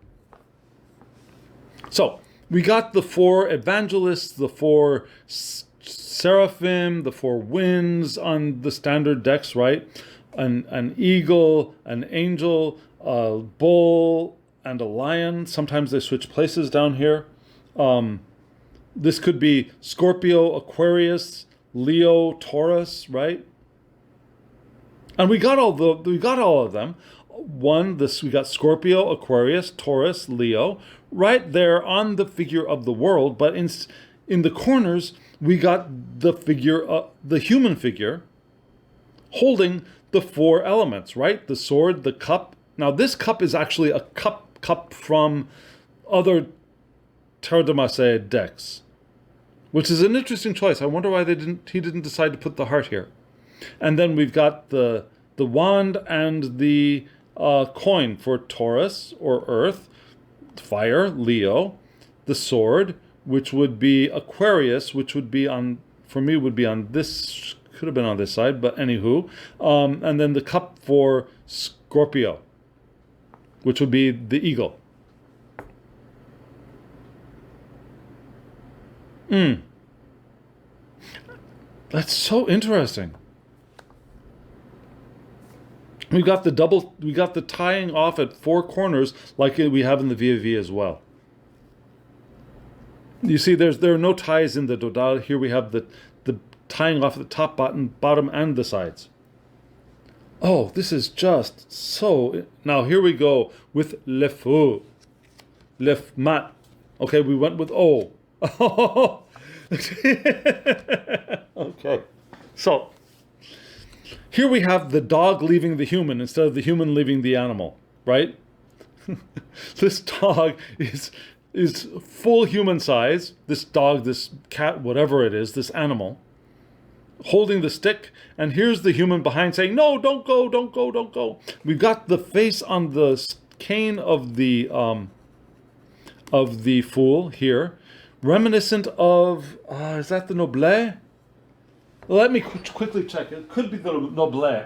So, we got the 4 evangelists, the 4 seraphim, the 4 winds on the standard decks, right? An eagle, an angel, a bull, and a lion. Sometimes they switch places down here. This could be Scorpio, Aquarius, Leo, Taurus, right? And we got all of them. We got Scorpio, Aquarius, Taurus, Leo, right there on the figure of the world. But in the corners, we got the figure, the human figure, holding the 4 elements, right? The sword, the cup. Now, this cup is actually a cup from other Tarot de Marseille decks, which is an interesting choice. I wonder why he didn't decide to put the heart here. And then we've got the wand and the coin for Taurus or Earth, fire, Leo, the sword, which would be Aquarius, which would be for me would be on this, could have been on this side, but anywho. And then the cup for Scorpio, which would be the eagle. That's so interesting. We got the tying off at 4 corners like we have in the vis-a-vis as well. You see, there are no ties in the dodal. Here we have the tying off at the top, bottom, and the sides. Oh, this is just so... Now, here we go with le feu. Le mat. Okay, we went with O. Okay. So, here we have the dog leaving the human instead of the human leaving the animal, right? This dog is full human size. This dog, this cat, whatever it is, this animal, holding the stick, and here's the human behind saying, "No, don't go, don't go, don't go." We've got the face on the cane of the fool here, reminiscent of is that the Noblet? Let me quickly check. It could be the Noblet.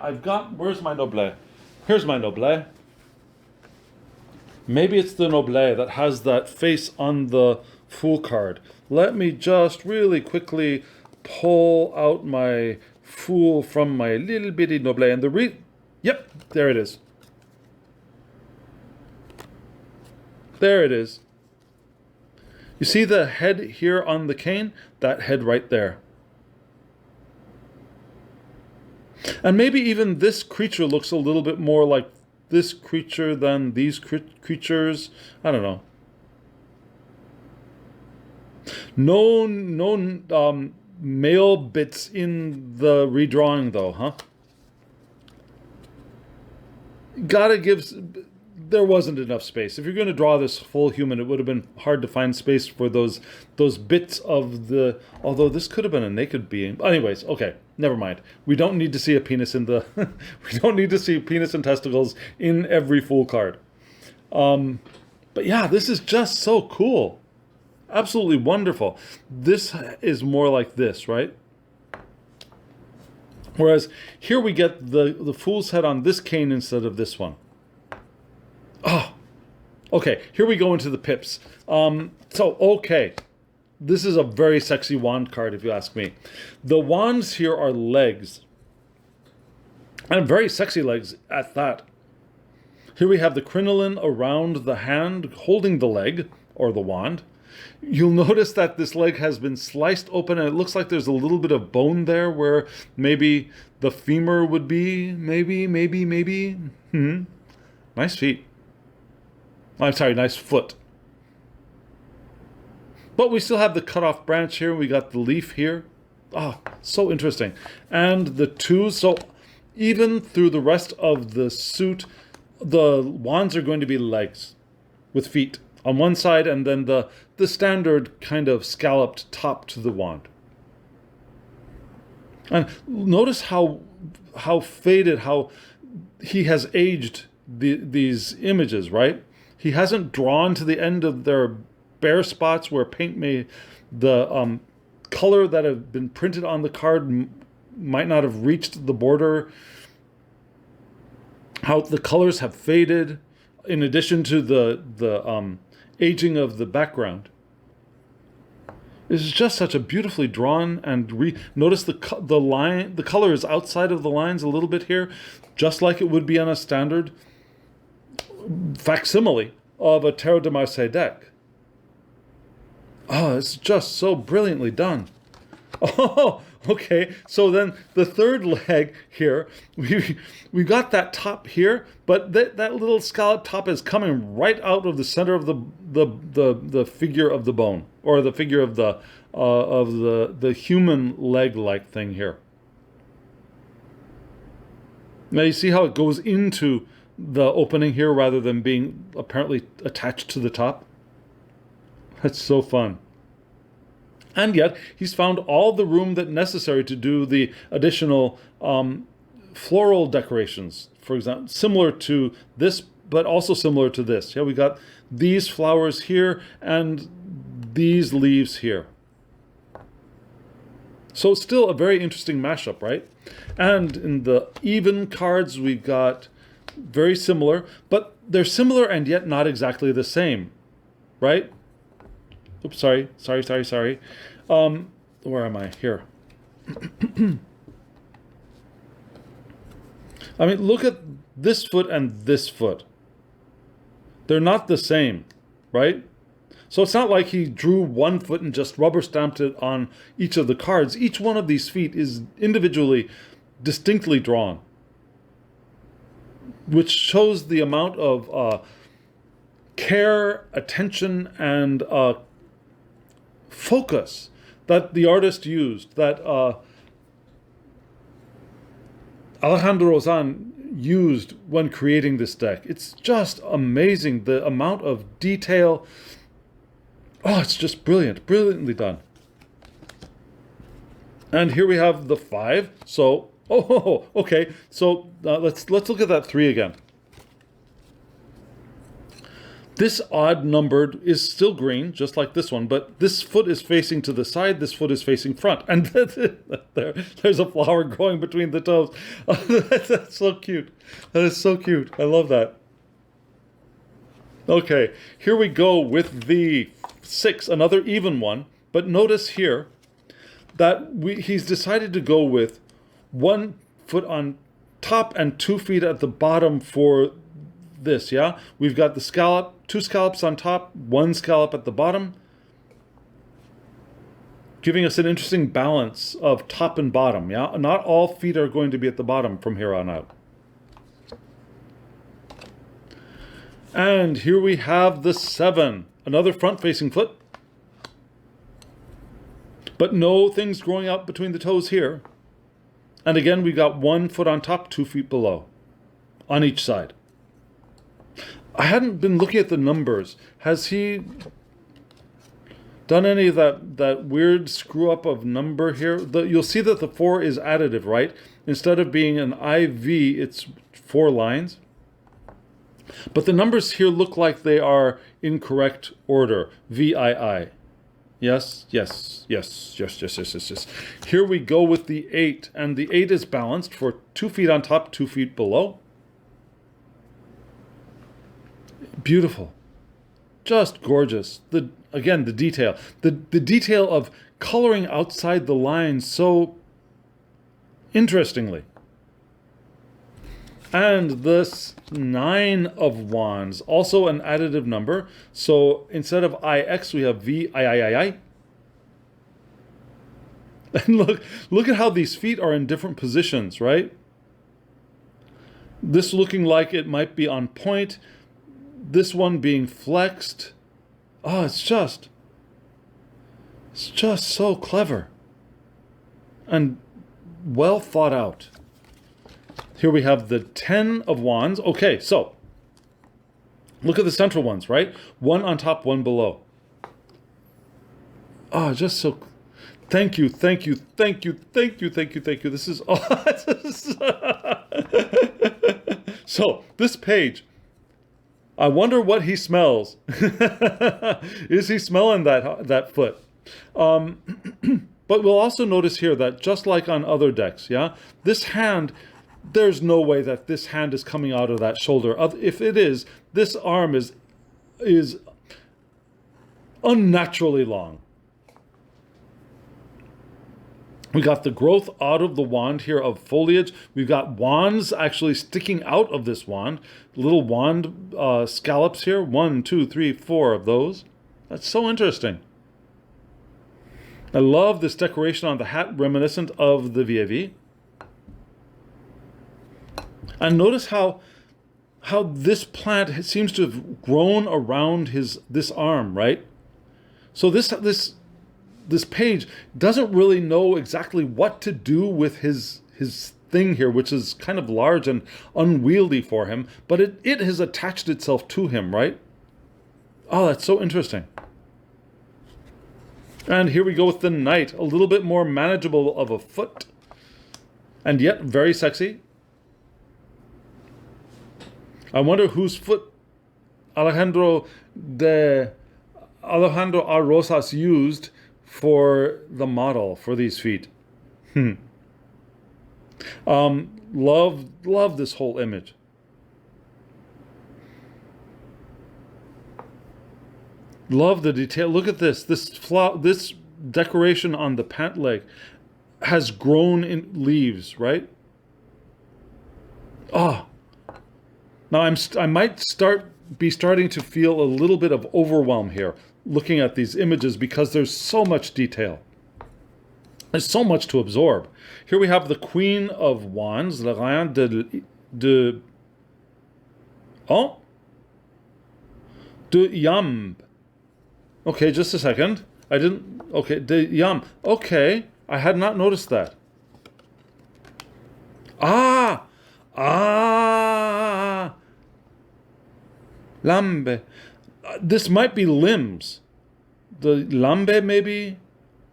Where's my Noblet? Here's my Noblet. Maybe it's the Noblet that has that face on the Fool card. Let me just really quickly pull out my Fool from my little bitty Noblet. And yep, there it is. There it is. You see the head here on the cane? That head right there. And maybe even this creature looks a little bit more like this creature than these creatures. I don't know. No male bits in the redrawing though, huh? Gotta give... There wasn't enough space. If you're going to draw this full human, it would have been hard to find space for those bits of the... Although this could have been a naked being. Anyways, okay, never mind. We don't need to see a penis in the... we don't need to see penis and testicles in every full card. But yeah, this is just so cool. Absolutely wonderful. This is more like this, right? Whereas here we get the fool's head on this cane instead of this one. Oh, okay. Here we go into the pips. Okay. This is a very sexy wand card, if you ask me. The wands here are legs. And very sexy legs at that. Here we have the crinoline around the hand holding the leg, or the wand. You'll notice that this leg has been sliced open, and it looks like there's a little bit of bone there where maybe the femur would be. Maybe. Nice feet. I'm sorry, nice foot. But we still have the cut-off branch here. We got the leaf here. Oh, so interesting. And the twos. So even through the rest of the suit, the wands are going to be legs with feet on one side, and then the standard kind of scalloped top to the wand. And notice how faded, how he has aged these images, right? He hasn't drawn to the end of their bare spots where paint may... The color that have been printed on the card might not have reached the border. How the colors have faded, in addition to the aging of the background. This is just such a beautifully drawn and notice the line, the color is outside of the lines a little bit here, just like it would be on a standard facsimile of a Tarot de Marseille deck. Oh, it's just so brilliantly done. Oh, okay. So then the third leg here, we got that top here, but that little scallop top is coming right out of the center of the figure of the bone, or the figure of the human leg-like thing here. Now you see how it goes into the opening here rather than being apparently attached to the top? That's so fun. And yet, he's found all the room that necessary to do the additional floral decorations, for example, similar to this, but also similar to this. Yeah, we got these flowers here and these leaves here. So still a very interesting mashup, right? And in the even cards, we've got very similar, but they're similar and yet not exactly the same, right? Oops, sorry. Where am I? Here. I mean, look at this foot and this foot. They're not the same, right? So it's not like he drew one foot and just rubber stamped it on each of the cards. Each one of these feet is individually, distinctly drawn, which shows the amount of care, attention, and focus that the artist used, that Alejandro Rozan used when creating this deck. It's just amazing, the amount of detail. Oh, it's just brilliant, brilliantly done. And here we have the 5. So, okay. So let's look at that 3 again. This odd numbered is still green, just like this one, but this foot is facing to the side, this foot is facing front. And there's a flower growing between the toes. That's so cute. That is so cute. I love that. Okay, here we go with the 6, another even one. But notice here that he's decided to go with 1 foot on top and 2 feet at the bottom for this, yeah? We've got the scallop, 2 scallops on top, 1 scallop at the bottom. giving us an interesting balance of top and bottom. Yeah, not all feet are going to be at the bottom from here on out. And here we have the 7, another front-facing foot, but no things growing out between the toes here. And again, we got 1 foot on top, 2 feet below, on each side. I hadn't been looking at the numbers. Has he done any of that weird screw up of number here? You'll see that the 4 is additive, right? Instead of being an IV, it's 4 lines. But the numbers here look like they are in correct order. VII. Yes, yes, yes, yes, yes, yes, yes, yes. Here we go with the 8, and the 8 is balanced for 2 feet on top, 2 feet below. Beautiful. Just gorgeous. Again, the detail. The detail of coloring outside the lines so interestingly. And this 9 of Wands, also an additive number. So instead of IX, we have VIII. And look at how these feet are in different positions, right? This looking like it might be on point. This one being flexed. Oh, it's just so clever. And well thought out. Here we have the 10 of Wands. Okay, so look at the central ones, right? 1 on top, 1 below. Oh, just so... Thank you, thank you, thank you, thank you, thank you, thank you. This is... So, this page, I wonder what he smells. Is he smelling that foot? But we'll also notice here that just like on other decks, yeah, this hand... There's no way that this hand is coming out of that shoulder. If it is, this arm is unnaturally long. We got the growth out of the wand here of foliage. We've got wands actually sticking out of this wand. Little wand scallops here. 1, 2, 3, 4 of those. That's so interesting. I love this decoration on the hat, reminiscent of the VAV. And notice how this plant seems to have grown around this arm, right? So this page doesn't really know exactly what to do with his thing here, which is kind of large and unwieldy for him, but it has attached itself to him, right? Oh, that's so interesting. And here we go with the knight, a little bit more manageable of a foot, and yet very sexy. I wonder whose foot Alejandro R. Rosas used for the model for these feet. Love this whole image. Love the detail. Look at this. This decoration on the pant leg has grown in leaves, right? Oh. Now I might be starting to feel a little bit of overwhelm here, looking at these images, because there's so much detail. There's so much to absorb. Here we have the Queen of Wands, la Reine de Yamb. Okay, just a second. Okay, de Yamb. Okay, I had not noticed that. Lambe. This might be limbs. The lambe, maybe?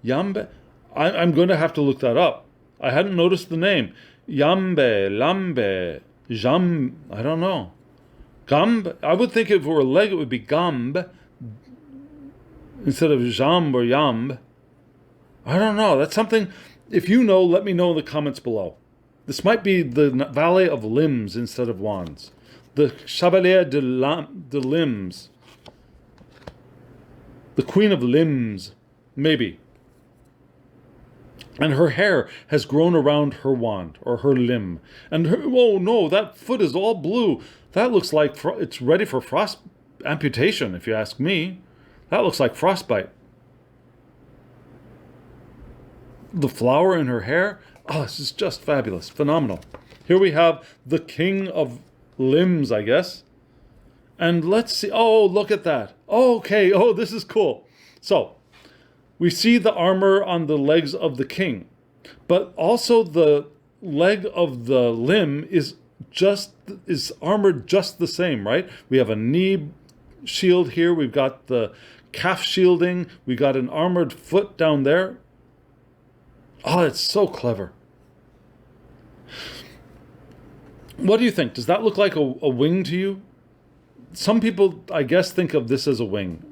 Yambe? I'm going to have to look that up. I hadn't noticed the name. Yambe, lambe, jam, I don't know. Gamb? I would think if it were a leg, it would be gamb instead of jamb or yamb. I don't know. That's something, if you know, let me know in the comments below. This might be the valet of limbs instead of wands. The Chevalier de Limbs. The Queen of Limbs. Maybe. And her hair has grown around her wand, or her limb. And oh no, that foot is all blue. That looks like it's ready for frost amputation, if you ask me. That looks like frostbite. The flower in her hair. Oh, this is just fabulous. Phenomenal. Here we have the King of Limbs, I guess. And let's see. Oh, look at that. Okay. Oh, this is cool. So we see the armor on the legs of the king, but also the leg of the limb is armored just the same, right? We have a knee shield here. We've got the calf shielding. We got an armored foot down there. Oh, it's so clever. What do you think? Does that look like a wing to you? Some people, I guess, think of this as a wing.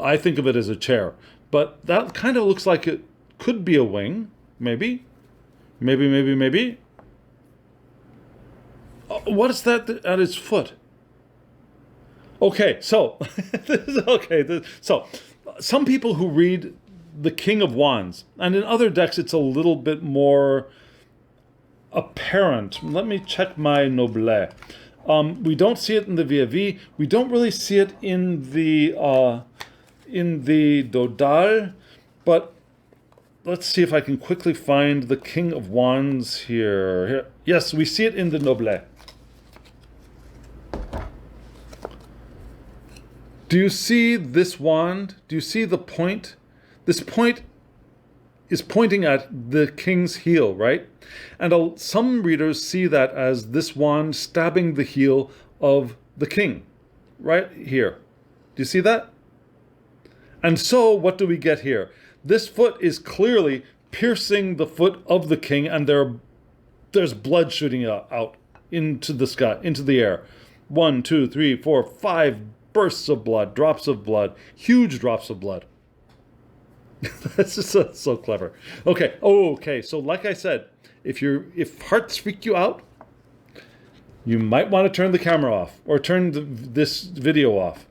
I think of it as a chair. But that kind of looks like it could be a wing. Maybe. Maybe. What is that at its foot? Okay, so... So, some people who read the King of Wands, and in other decks it's a little bit more apparent. Let me check my Noblet. We don't see it in the VAV. We don't really see it in the Dodal, but let's see if I can quickly find the King of Wands here. Yes, we see it in the Noblet. Do you see this wand? Do you see the point? This point is pointing at the king's heel, right? And some readers see that as this wand stabbing the heel of the king, right here. Do you see that? And so what do we get here? This foot is clearly piercing the foot of the king, and there's blood shooting out into the sky, into the air. 1, 2, 3, 4, 5 bursts of blood, drops of blood, huge drops of blood. That's just so clever. Okay. So like I said, if hearts freak you out, you might want to turn the camera off or turn this video off.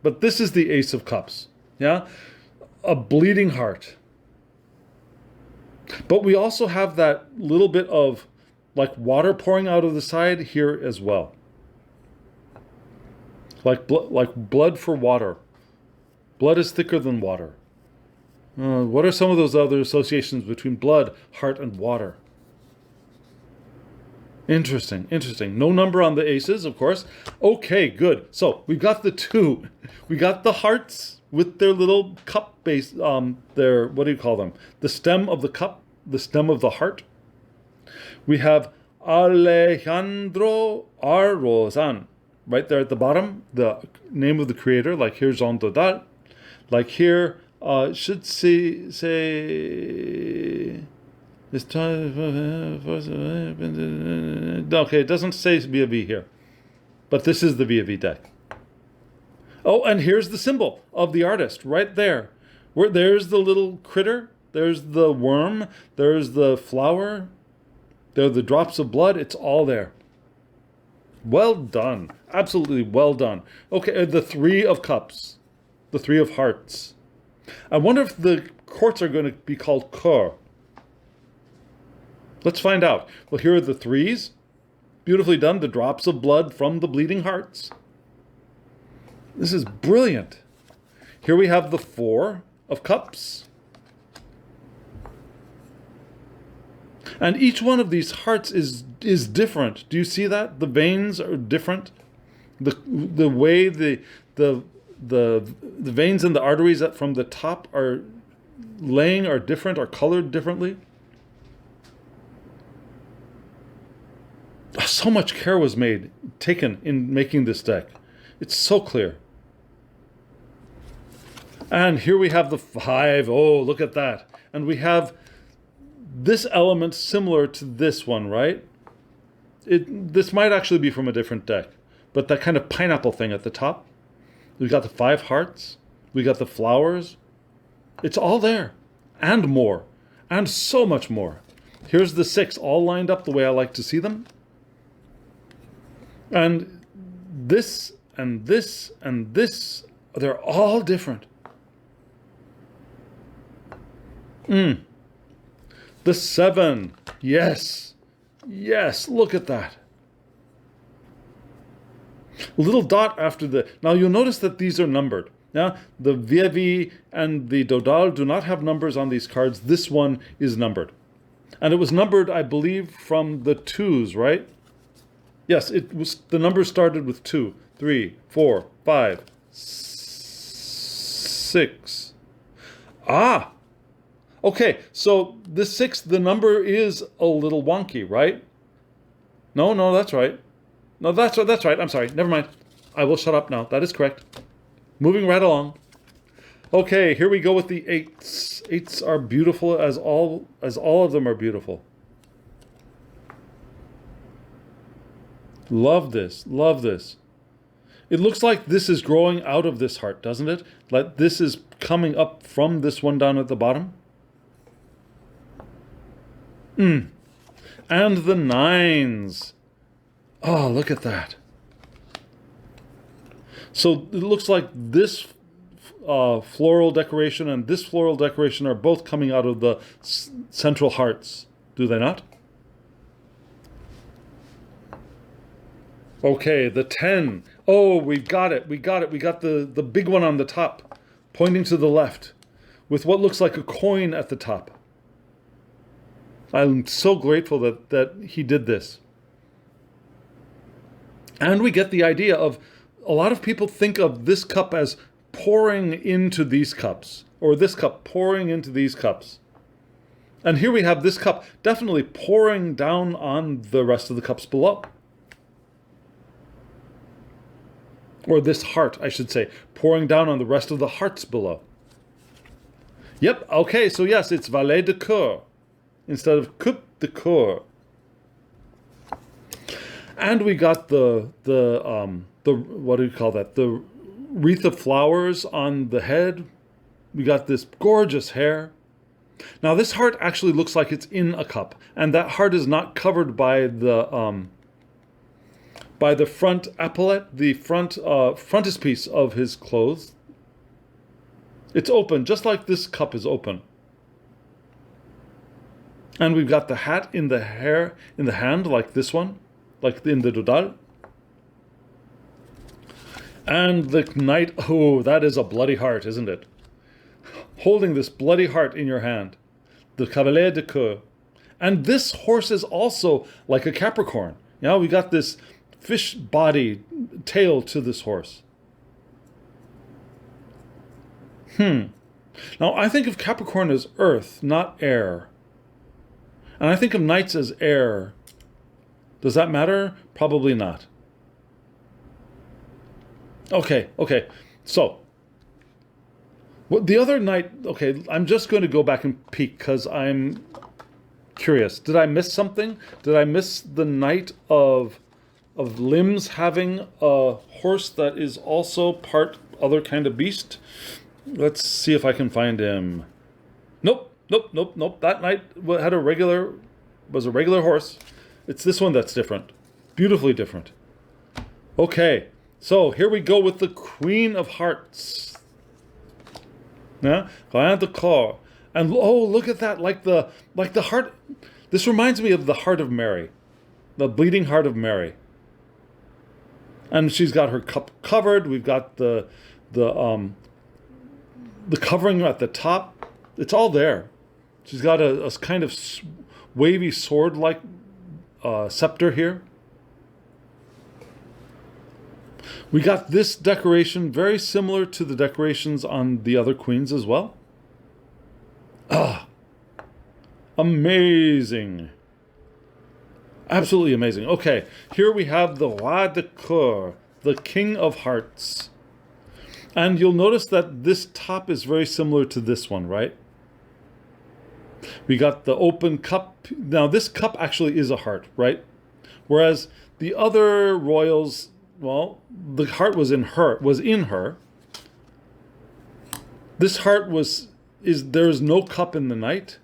But this is the Ace of Cups. Yeah? A bleeding heart. But we also have that little bit of like water pouring out of the side here as well. Like blood for water. Blood is thicker than water. What are some of those other associations between blood, heart, and water? Interesting. No number on the aces, of course. Okay, good. So we've got the two. We got the hearts with their little cup base, their, what do you call them? The stem of the cup, the stem of the heart. We have Alejandro R. Rozan, right there at the bottom, the name of the creator, like here's Jean Dodal. Like here, should say this time. Okay, it doesn't say VAV here, but this is the VAV deck. Oh, and here's the symbol of the artist right there. There's the little critter, there's the worm, there's the flower, there are the drops of blood. It's all there. Well done, absolutely well done. Okay, the Three of Cups, the Three of Hearts. I wonder if the courts are going to be called cœur. Let's find out. Well, here are the threes. Beautifully done. The drops of blood from the bleeding hearts. This is brilliant. Here we have the Four of Cups. And each one of these hearts is different. Do you see that? The veins are different. The way the veins and the arteries that from the top are laying are different, are colored differently. So much care was taken in making this deck. It's so clear. And here we have the 5. Oh, look at that. And we have this element similar to this one, right? This might actually be from a different deck, but that kind of pineapple thing at the top. We got the 5 hearts. We got the flowers. It's all there. And more. And so much more. Here's the 6 all lined up the way I like to see them. And this and this and this, they're all different. The 7. Yes. Yes, look at that. Little dot after the... Now you'll notice that these are numbered. Yeah, the Vievi and the Dodal do not have numbers on these cards. This one is numbered. And it was numbered, I believe, from the twos, right? Yes, it was. The numbers started with 2, 3, 4, 5, 6. Ah! Okay, so the 6, the number is a little wonky, right? No, that's right. No, that's right. I'm sorry. Never mind. I will shut up now. That is correct. Moving right along. Okay, here we go with the 8s. 8s are beautiful as all of them are beautiful. Love this. Love this. It looks like this is growing out of this heart, doesn't it? Like this is coming up from this one down at the bottom. And the 9s. Oh, look at that. So it looks like this floral decoration and this floral decoration are both coming out of the central hearts. Do they not? Okay, the 10. Oh, we got it. We got it. We got the big one on the top, pointing to the left, with what looks like a coin at the top. I'm so grateful that he did this. And we get the idea of, a lot of people think of this cup as pouring into these cups, or this cup pouring into these cups. And here we have this cup definitely pouring down on the rest of the cups below. Or this heart, I should say, pouring down on the rest of the hearts below. Yep, okay, so yes, it's valet de coeur instead of coupe de coeur. And we got the what do you call that? The wreath of flowers on the head. We got this gorgeous hair. Now this heart actually looks like it's in a cup, and that heart is not covered by the front epaulette, the front frontispiece of his clothes. It's open, just like this cup is open. And we've got the hat in the hair, in the hand, like this one, like in the dodal. And the knight, oh, that is a bloody heart, isn't it? Holding this bloody heart in your hand. The cavalier de coeur. And this horse is also like a Capricorn. You know, we got this fish body tail to this horse. Now, I think of Capricorn as earth, not air. And I think of knights as air. Does that matter? Probably not. Okay. So, what the other knight, okay, I'm just going to go back and peek because I'm curious. Did I miss something? Did I miss the knight of limbs having a horse that is also part other kind of beast? Let's see if I can find him. Nope. That knight was a regular horse. It's this one that's different. Beautifully different. Okay, so here we go with the Queen of Hearts. Yeah, Reine de Coeur. And oh, look at that, like the heart. This reminds me of the Heart of Mary, the bleeding heart of Mary. And she's got her cup covered. We've got the covering at the top. It's all there. She's got a kind of wavy sword-like scepter here. We got this decoration very similar to the decorations on the other queens as well. Amazing. Absolutely amazing. Okay, here we have the Roi de Coeur, the King of Hearts. And you'll notice that this top is very similar to this one, right? We got the open cup. Now, this cup actually is a heart, right? Whereas the other royals, well, the heart was in her. This heart there's no cup in the knight.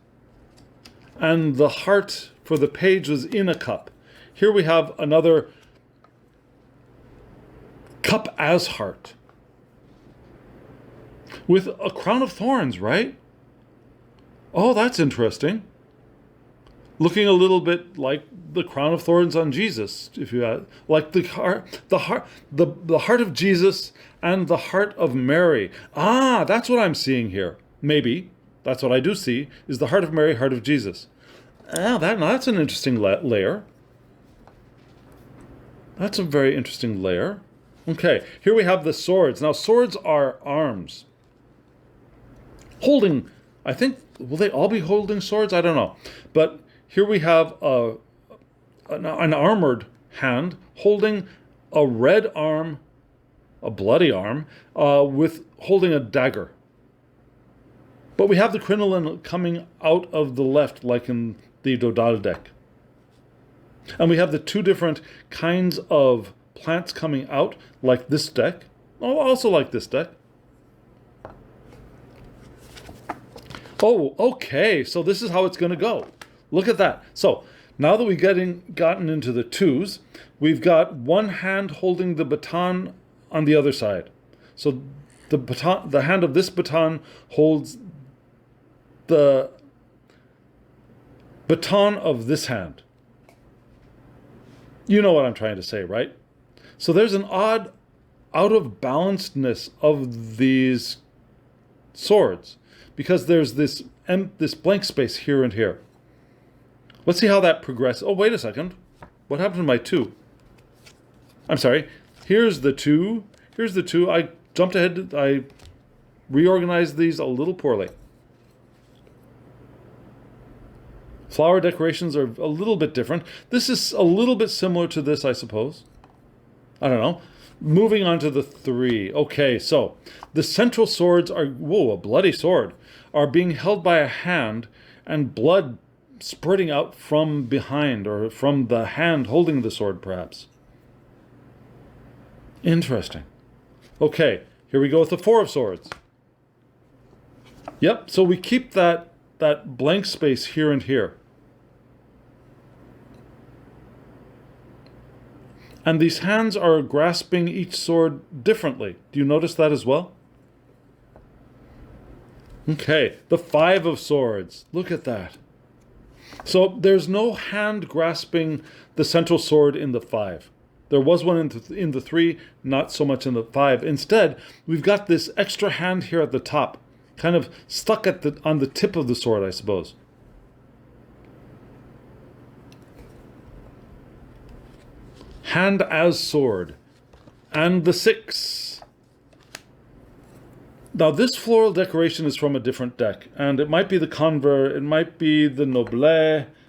And the heart for the page was in a cup. Here we have another cup as heart. With a crown of thorns, right? Oh, that's interesting. looking a little bit like the crown of thorns on Jesus, if you like the heart of Jesus and the heart of Mary. Ah, that's what I'm seeing here. Maybe that's what I do see, is the heart of Mary, heart of Jesus. Ah, that's an interesting layer. That's a very interesting layer. Okay, here we have the swords. Now, swords are arms. Holding, I think, will they all be holding swords? I don't know. But here we have an armored hand holding a red arm, a bloody arm, with holding a dagger. But we have the crinoline coming out of the left, like in the Dodal deck. And we have the two different kinds of plants coming out, like this deck. Oh, also like this deck. Oh, okay, so this is how it's going to go. Look at that. So now that we've gotten into the twos, we've got one hand holding the baton on the other side. So the hand of this baton holds the baton of this hand. You know what I'm trying to say, right? So there's an odd out of balancedness of these swords because there's this blank space here and here. Let's see how that progresses. Oh, wait a second. What happened to my two? I'm sorry. Here's the two. Here's the two. I jumped ahead. I reorganized these a little poorly. Flower decorations are a little bit different. This is a little bit similar to this, I suppose. I don't know. Moving on to the three. Okay, so the central swords are, whoa, a bloody sword, are being held by a hand and blood spurting out from behind or from the hand holding the sword, perhaps. Interesting. Okay, here we go with the four of swords. Yep, so we keep that blank space here and here. And these hands are grasping each sword differently. Do you notice that as well? Okay, the five of swords. Look at that. So there's no hand grasping the central sword in the five. There was one in the three, not so much in the five. Instead, we've got this extra hand here at the top, kind of stuck on the tip of the sword, I suppose. Hand as sword. And the six. Now this floral decoration is from a different deck, and it might be the Convert, it might be the Noble,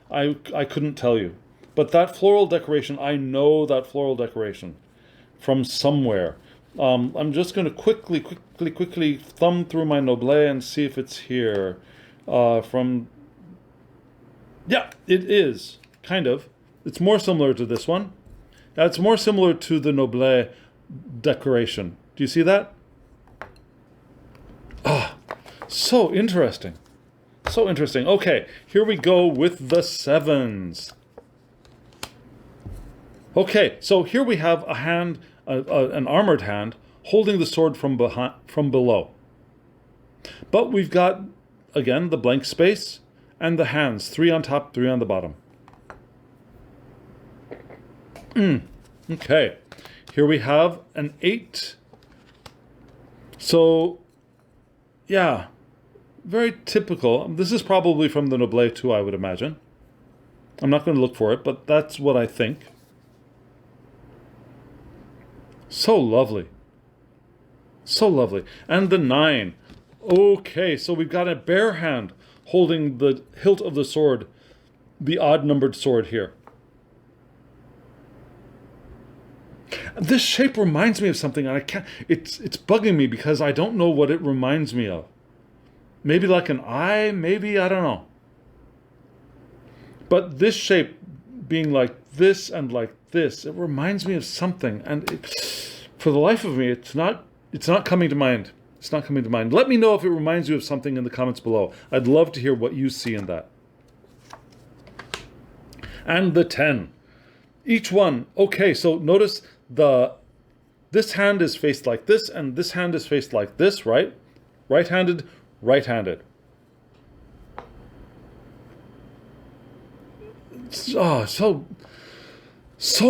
I couldn't tell you. But that floral decoration, I know that floral decoration from somewhere. I'm just going to quickly thumb through my Noble and see if it's here. Yeah, it is, kind of. It's more similar to this one. It's more similar to the Noble decoration. Do you see that? Ah, so interesting. So interesting. Okay, here we go with the sevens. Okay, so here we have a hand, an armored hand, holding the sword from below. But we've got, again, the blank space and the hands, 3 on top, 3 on the bottom. Okay, here we have an 8. So, yeah, very typical. This is probably from the Noble too, I would imagine. I'm not going to look for it, but that's what I think. So lovely. So lovely. And the 9. Okay, so we've got a bare hand holding the hilt of the sword, the odd-numbered sword here. This shape reminds me of something, and I can't. It's bugging me because I don't know what it reminds me of. Maybe like an eye, maybe, I don't know. But this shape being like this and like this, it reminds me of something, and for the life of me, it's not coming to mind. It's not coming to mind. Let me know if it reminds you of something in the comments below. I'd love to hear what you see in that. And the 10. Each one. Okay, so notice this hand is faced like this, and this hand is faced like this, right? Right-handed, right-handed. So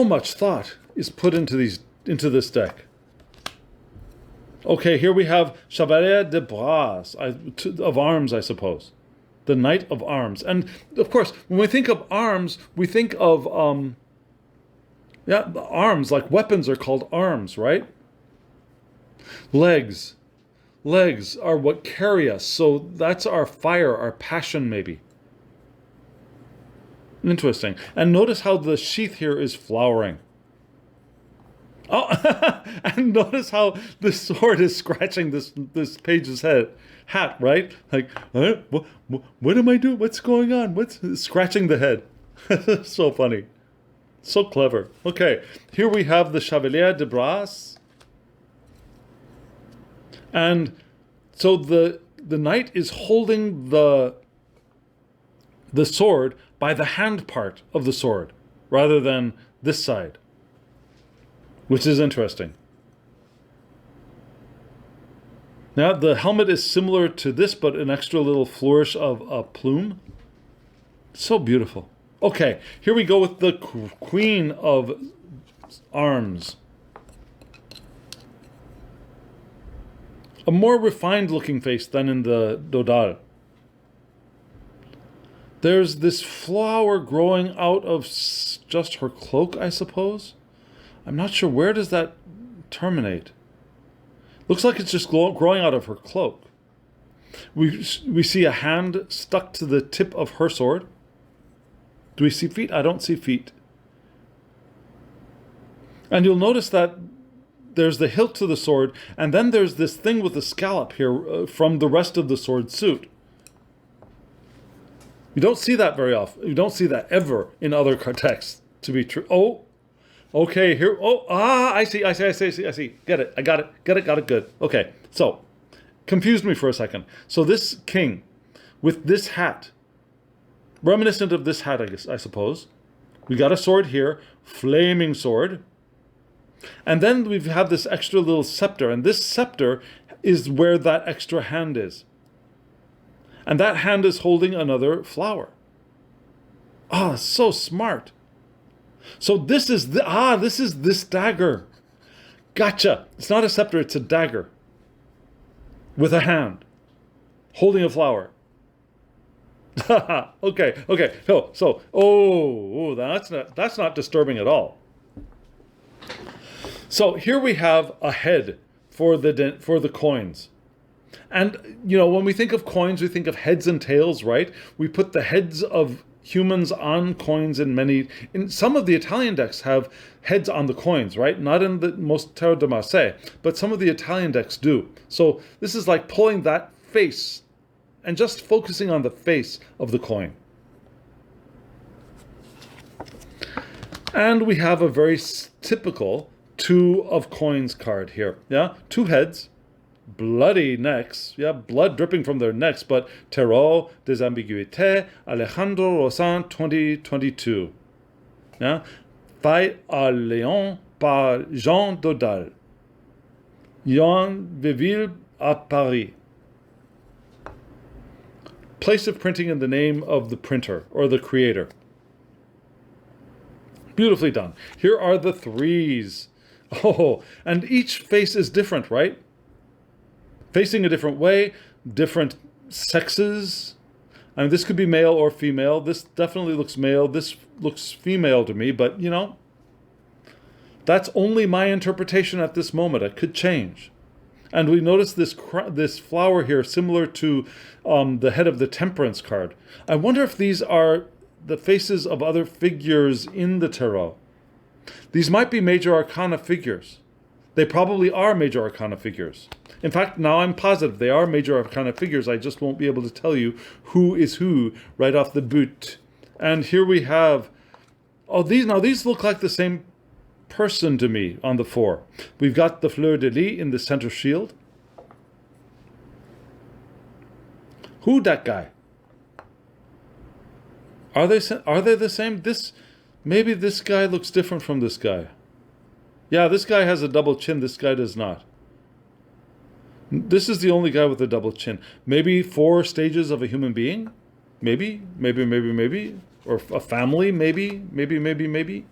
much thought is put into this deck. Okay, here we have Chevalier de Bras, of arms, I suppose. The Knight of Arms. And, of course, when we think of arms, we think of, arms, like weapons are called arms, right? Legs. Legs are what carry us. So that's our fire, our passion, maybe. Interesting. And notice how the sheath here is flowering. Oh, and notice how the sword is scratching this page's hat, right? Like, what am I doing? What's going on? What's scratching the head? So funny. So clever. Okay, here we have the Chevalier de Bras. And so the knight is holding the sword by the hand part of the sword, rather than this side, which is interesting. Now, the helmet is similar to this, but an extra little flourish of a plume. So beautiful. Okay, here we go with the Queen of Arms. A more refined looking face than in the Dodal. There's this flower growing out of just her cloak, I suppose. I'm not sure, where does that terminate? Looks like it's just growing out of her cloak. We see a hand stuck to the tip of her sword. Do we see feet? I don't see feet. And you'll notice that there's the hilt to the sword, and then there's this thing with the scallop here from the rest of the sword suit. You don't see that very often. You don't see that ever in other texts, to be true. Oh, okay, here. Oh, I see. Get it. I got it. Got it, good. Okay, so, confused me for a second. So this king, with this hat, reminiscent of this hat, I suppose. We got a sword here, flaming sword. And then we have this extra little scepter, and this scepter is where that extra hand is. And that hand is holding another flower. Ah, so smart. So this is this dagger. Gotcha. It's not a scepter, it's a dagger. With a hand. Holding a flower. Okay. That's not disturbing at all. So here we have a head for the coins. And, when we think of coins, we think of heads and tails, right? We put the heads of humans on coins in some of the Italian decks have heads on the coins, right? Not in the most Tarot de Marseille, but some of the Italian decks do. So this is like pulling that face and just focusing on the face of the coin. And we have a very typical 2 of coins card here. Yeah, 2 heads. Bloody necks, blood dripping from their necks, but Tarot des Ambiguites, Alejandro Rozan 2022. Yeah, fait à Lyon par Jean Dodal. Jean Viville à Paris. Place of printing in the name of the printer or the creator. Beautifully done. Here are the 3s. Oh, and each face is different, right? Facing a different way, different sexes. I mean, this could be male or female. This definitely looks male. This looks female to me, but, that's only my interpretation at this moment. It could change. And we notice this flower here, similar to the head of the Temperance card. I wonder if these are the faces of other figures in the Tarot. These might be major arcana figures. They probably are major arcana figures. In fact, now I'm positive they are major arcana figures. I just won't be able to tell you who is who right off the boot. And here we have... these look like the same person to me on the 4. We've got the fleur de lis in the center shield. Who that guy? Are they the same? Maybe this guy looks different from this guy. Yeah, this guy has a double chin. This guy does not. This is the only guy with a double chin. Maybe 4 stages of a human being? Maybe. or a family, maybe.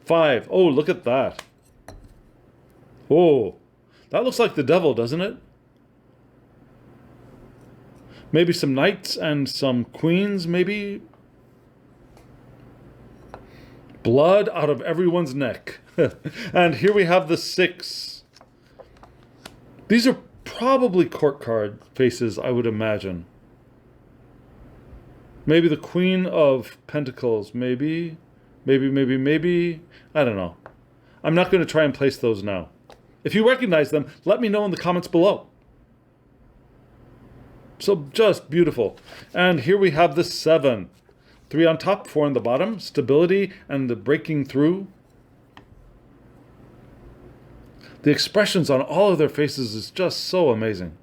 5. Oh, look at that. Oh, that looks like the devil, doesn't it? Maybe some knights and some queens, maybe. Blood out of everyone's neck. And here we have the 6. These are probably court card faces, I would imagine. Maybe the Queen of Pentacles, maybe. I don't know. I'm not going to try and place those now. If you recognize them, let me know in the comments below. So just beautiful. And here we have the 7. 3 on top, 4 on the bottom. Stability and the breaking through. The expressions on all of their faces is just so amazing.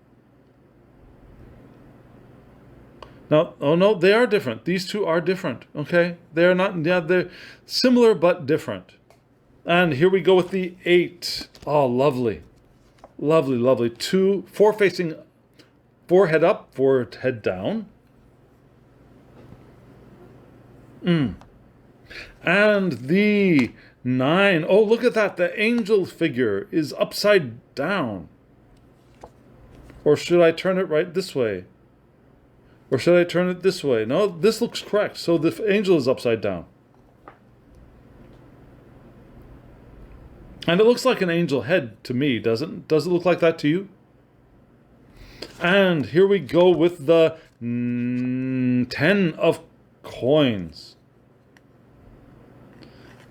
Now, oh no, they are different. These two are different, okay? They are not, yeah, they're similar but different. And here we go with the 8. Oh, lovely. Lovely. 4 facing, 4 head up, 4 head down. And the 9. Oh, look at that. The angel figure is upside down. Or should I turn it right this way? Or should I turn it this way? No, this looks correct. So the angel is upside down. And it looks like an angel head to me, doesn't? Does it look like that to you? And here we go with the 10 of coins.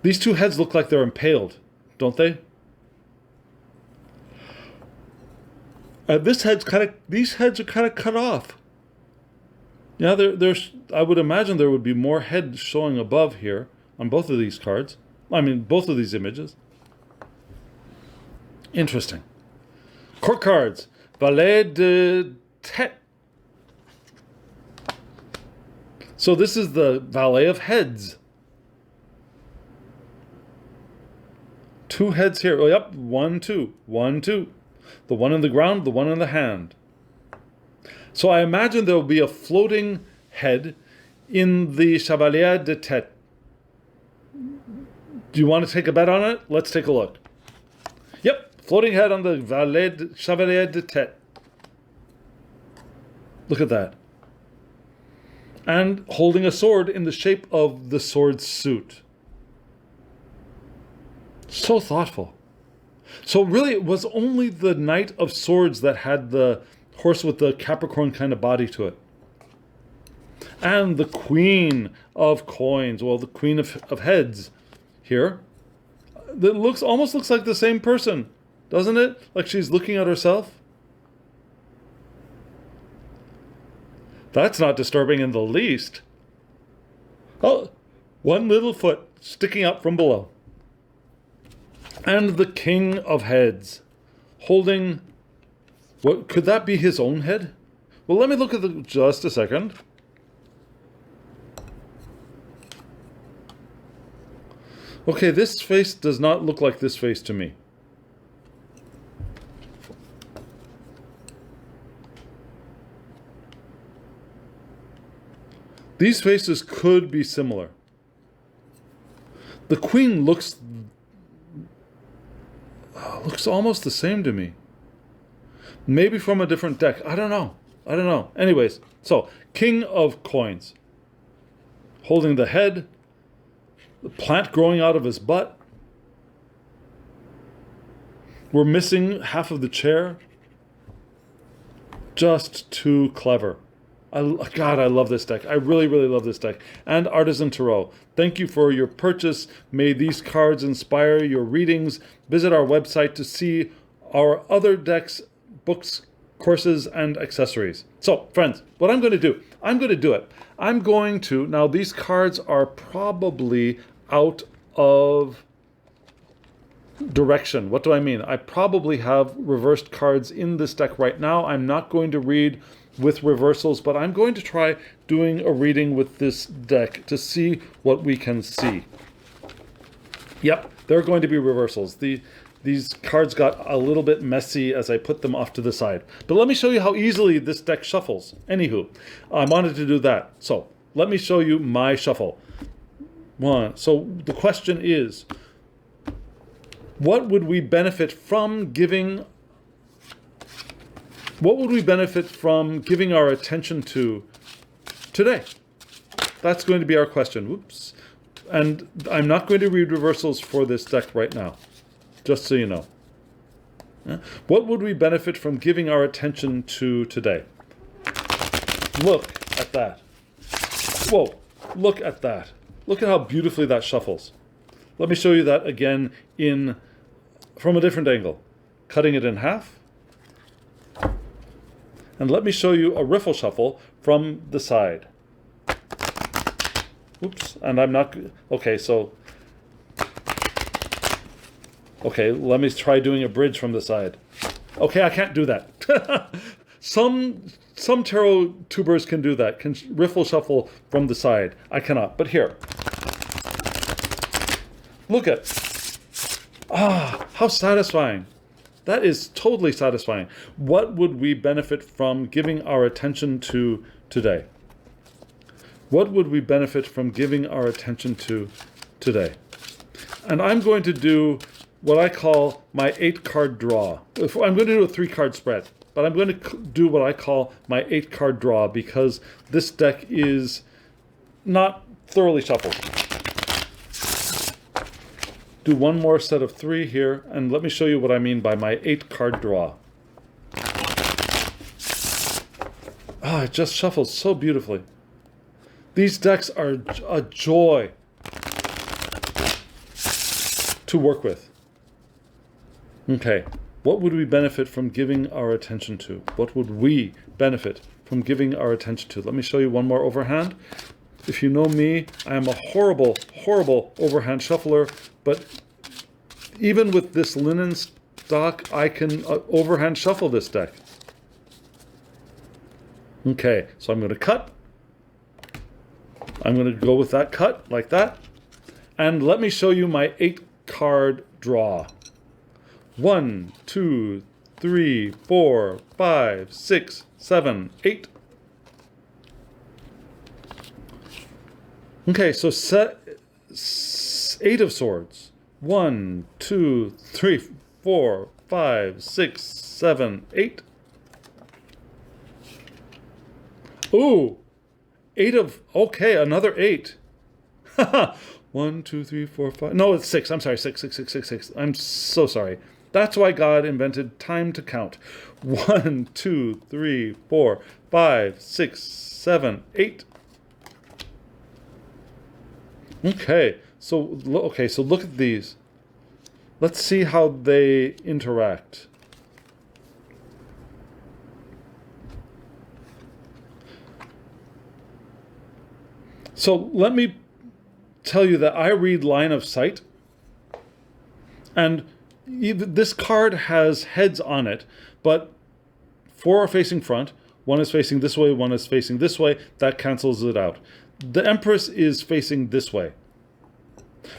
These two heads look like they're impaled, don't they? These heads are kind of cut off. Yeah, there's. I would imagine there would be more head showing above here on both of these cards. I mean, both of these images. Interesting. Court cards. Valet de tête. So this is the valet of heads. 2 heads here. Oh, yep. 1, 2. 1, 2. The one on the ground, the one in the hand. So I imagine there will be a floating head in the Chevalier de Tête. Do you want to take a bet on it? Let's take a look. Yep, floating head on the Chevalier de Tête. Look at that. And holding a sword in the shape of the sword suit. So thoughtful. So really it was only the Knight of Swords that had the horse with the Capricorn kind of body to it. And the Queen of Coins, well, the Queen of Heads here. That almost looks like the same person, doesn't it? Like she's looking at herself. That's not disturbing in the least. Oh, one little foot sticking up from below. And the King of Heads holding, what could that be, his own head? Well, let me look at just a second. Okay, this face does not look like this face to me. These faces could be similar. The Queen looks almost the same to me. Maybe from a different deck. I don't know. Anyways, so King of Coins. Holding the head. The plant growing out of his butt. We're missing half of the chair. Just too clever. God, I love this deck. I really, really love this deck. And Artisan Tarot. Thank you for your purchase. May these cards inspire your readings. Visit our website to see our other decks, books, courses, and accessories. So, friends, what I'm going to do, now these cards are probably out of direction. What do I mean? I probably have reversed cards in this deck right now. I'm not going to read with reversals, but I'm going to try doing a reading with this deck to see what we can see. Yep, there are going to be reversals. These cards got a little bit messy as I put them off to the side. But let me show you how easily this deck shuffles. Anywho, I wanted to do that. So let me show you my shuffle. One. So the question is, what would we benefit from giving our attention to today? That's going to be our question. Whoops. And I'm not going to read reversals for this deck right now, just so you know. What would we benefit from giving our attention to today? Look at that. Whoa, look at that. Look at how beautifully that shuffles. Let me show you that again from a different angle. Cutting it in half. And let me show you a riffle shuffle from the side. Oops, and I'm not, okay, let me try doing a bridge from the side. Okay, I can't do that. Some tarot tubers can do that, can riffle shuffle from the side. I cannot, but here. Look at, how satisfying. That is totally satisfying. What would we benefit from giving our attention to today? What would we benefit from giving our attention to today? And I'm going to do what I call my 8-card draw. I'm going to do a 3-card spread, but I'm going to do what I call my 8-card draw because this deck is not thoroughly shuffled. Do one more set of 3 here, and let me show you what I mean by my 8-card draw. It just shuffles so beautifully. These decks are a joy to work with. Okay, what would we benefit from giving our attention to? What would we benefit from giving our attention to? Let me show you one more overhand. If you know me, I am a horrible, horrible overhand shuffler, but even with this linen stock, I can overhand shuffle this deck. Okay, so I'm going to cut. I'm going to go with that cut, like that. And let me show you my 8-card draw. 1, 2, 3, 4, 5, 6, 7, 8. Okay, so set 8 of swords. 1, 2, 3, 4, 5, 6, 7, 8. Ooh, 8 of, okay, another 8. 1, 2, 3, 4, 5. No, it's 6. I'm sorry, 6, 6, 6, 6, 6. I'm so sorry. That's why God invented time to count. 1, 2, 3, 4, 5, 6, 7, 8. Okay, so look at these. Let's see how they interact. So let me tell you that I read line of sight, and this card has heads on it, but 4 are facing front, 1 is facing this way, 1 is facing this way. That cancels it out. The Empress is facing this way,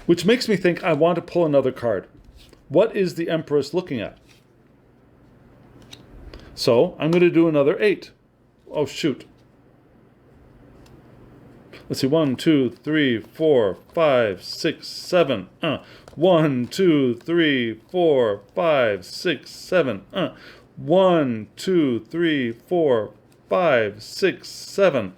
which makes me think I want to pull another card. What is the Empress looking at? So I'm going to do another 8. Oh, shoot. Let's see, 1, 2, 3, 4, 5, 6, 7. 1, 2, 3, 4, 5, 6, 7. 1, 2, 3, 4, 5, 6, 7.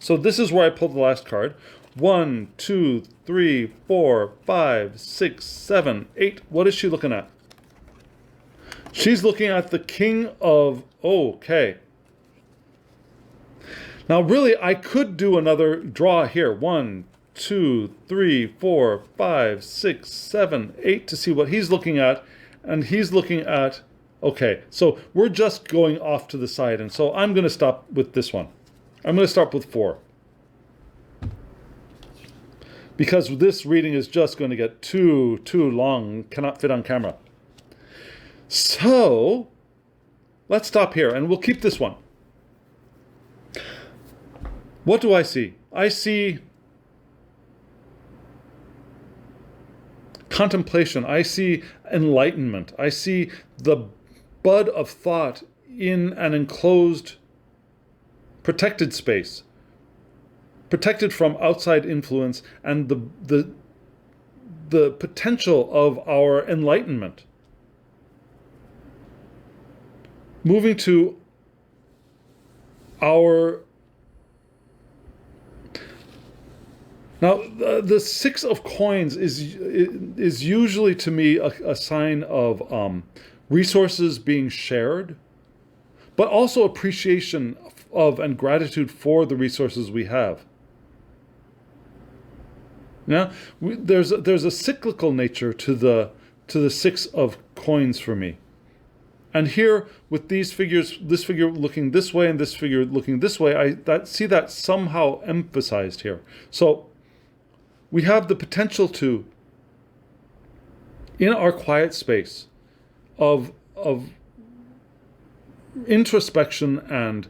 So this is where I pulled the last card. 1, 2, 3, 4, 5, 6, 7, 8. What is she looking at? She's looking at the King of... Okay. Now, really, I could do another draw here. 1, 2, 3, 4, 5, 6, 7, 8 to see what he's looking at. And he's looking at... Okay, so we're just going off to the side. And so I'm going to stop with this one. I'm going to start with 4. Because this reading is just going to get too long. Cannot fit on camera. So, let's stop here. And we'll keep this one. What do I see? I see contemplation. I see enlightenment. I see the bud of thought in an enclosed, protected space. protected from outside influence, and the potential of our enlightenment. Moving to our... Now, the Six of Coins is usually to me a sign of resources being shared, but also appreciation of and gratitude for the resources we have. Now, there's a cyclical nature to the Six of Coins for me. And here, with these figures, this figure looking this way and this figure looking this way, I see that somehow emphasized here. So we have the potential to, in our quiet space of introspection and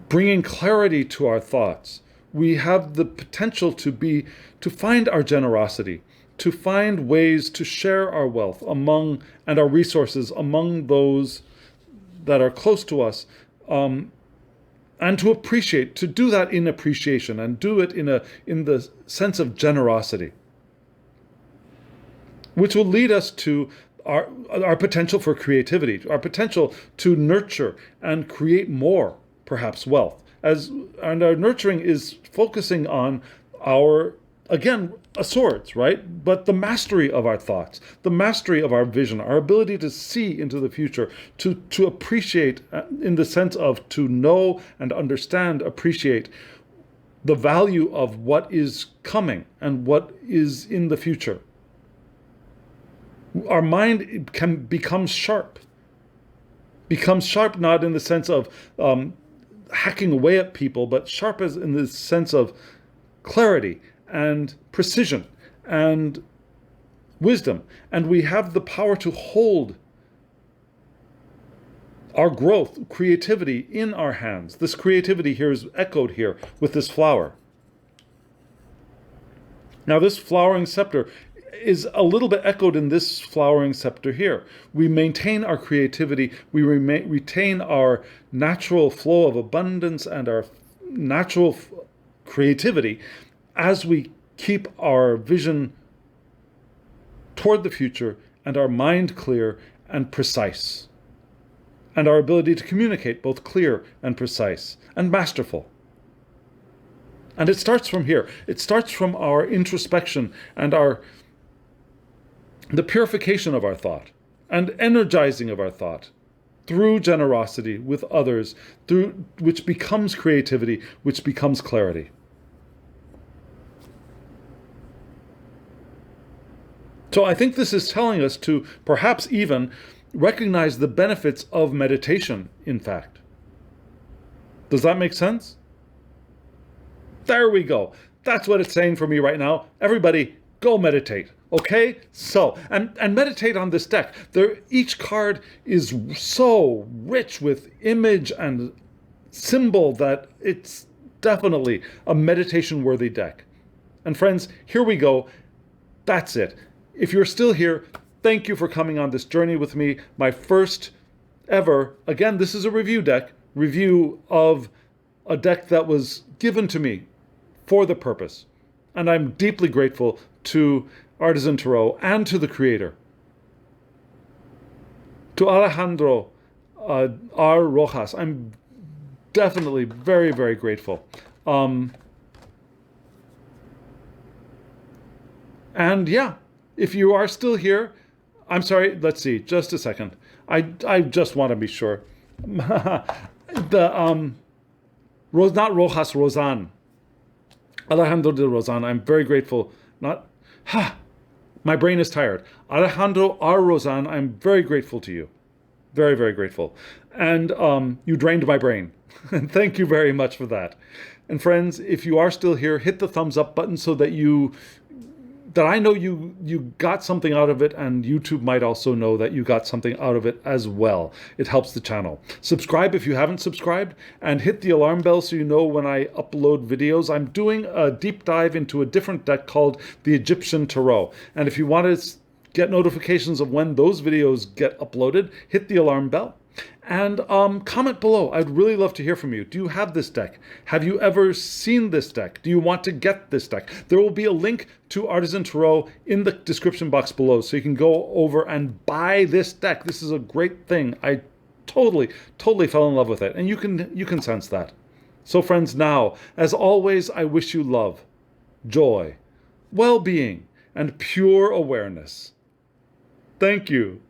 bringing clarity to our thoughts, we have the potential to find our generosity, to find ways to share our wealth and our resources among those that are close to us, and to appreciate, to do that in appreciation, and do it in the sense of generosity, which will lead us to our potential for creativity, our potential to nurture and create more, perhaps, wealth. And our nurturing is focusing on our, again, swords, right? But the mastery of our thoughts, the mastery of our vision, our ability to see into the future, to appreciate, in the sense of to know and understand, appreciate the value of what is coming and what is in the future. Our mind becomes sharp not in the sense of hacking away at people, but sharp as in the sense of clarity and precision and wisdom. And we have the power to hold our growth, creativity in our hands. This creativity here is echoed here with this flower. Now, this flowering scepter is a little bit echoed in this flowering scepter here. We maintain our creativity, we retain our natural flow of abundance and our natural creativity as we keep our vision toward the future and our mind clear and precise, and our ability to communicate both clear and precise and masterful. And it starts from here. It starts from our introspection and the purification of our thought and energizing of our thought through generosity with others, which becomes creativity, which becomes clarity. So I think this is telling us to perhaps even recognize the benefits of meditation, in fact. Does that make sense? There we go. That's what it's saying for me right now. Everybody, go meditate. Okay? So, and meditate on this deck. Each card is so rich with image and symbol that it's definitely a meditation-worthy deck. And friends, here we go. That's it. If you're still here, thank you for coming on this journey with me. My first ever, again, this is a review of a deck that was given to me for the purpose. And I'm deeply grateful to Artisan Tarot and to the creator. To Alejandro R. Rojas, I'm definitely very, very grateful. And yeah, if you are still here, I'm sorry, let's see, just a second. I just want to be sure. Not Rojas, Rozan. Alejandro de Rozan, I'm very grateful. My brain is tired. Alejandro R. Rozan, I'm very grateful to you. Very, very grateful. And you drained my brain. And thank you very much for that. And friends, if you are still here, hit the thumbs up button so that I know you got something out of it, and YouTube might also know that you got something out of it as well. It helps the channel. Subscribe if you haven't subscribed, and hit the alarm bell so you know when I upload videos. I'm doing a deep dive into a different deck called the Egyptian Tarot. And if you want to get notifications of when those videos get uploaded, hit the alarm bell, and comment below. I'd really love to hear from you. Do you have this deck? Have you ever seen this deck? Do you want to get this deck? There will be a link to Artisan Tarot in the description box below, so you can go over and buy this deck. This is a great thing. I totally fell in love with it, and you can sense that. So friends, now, as always, I wish you love, joy, well-being, and pure awareness. Thank you.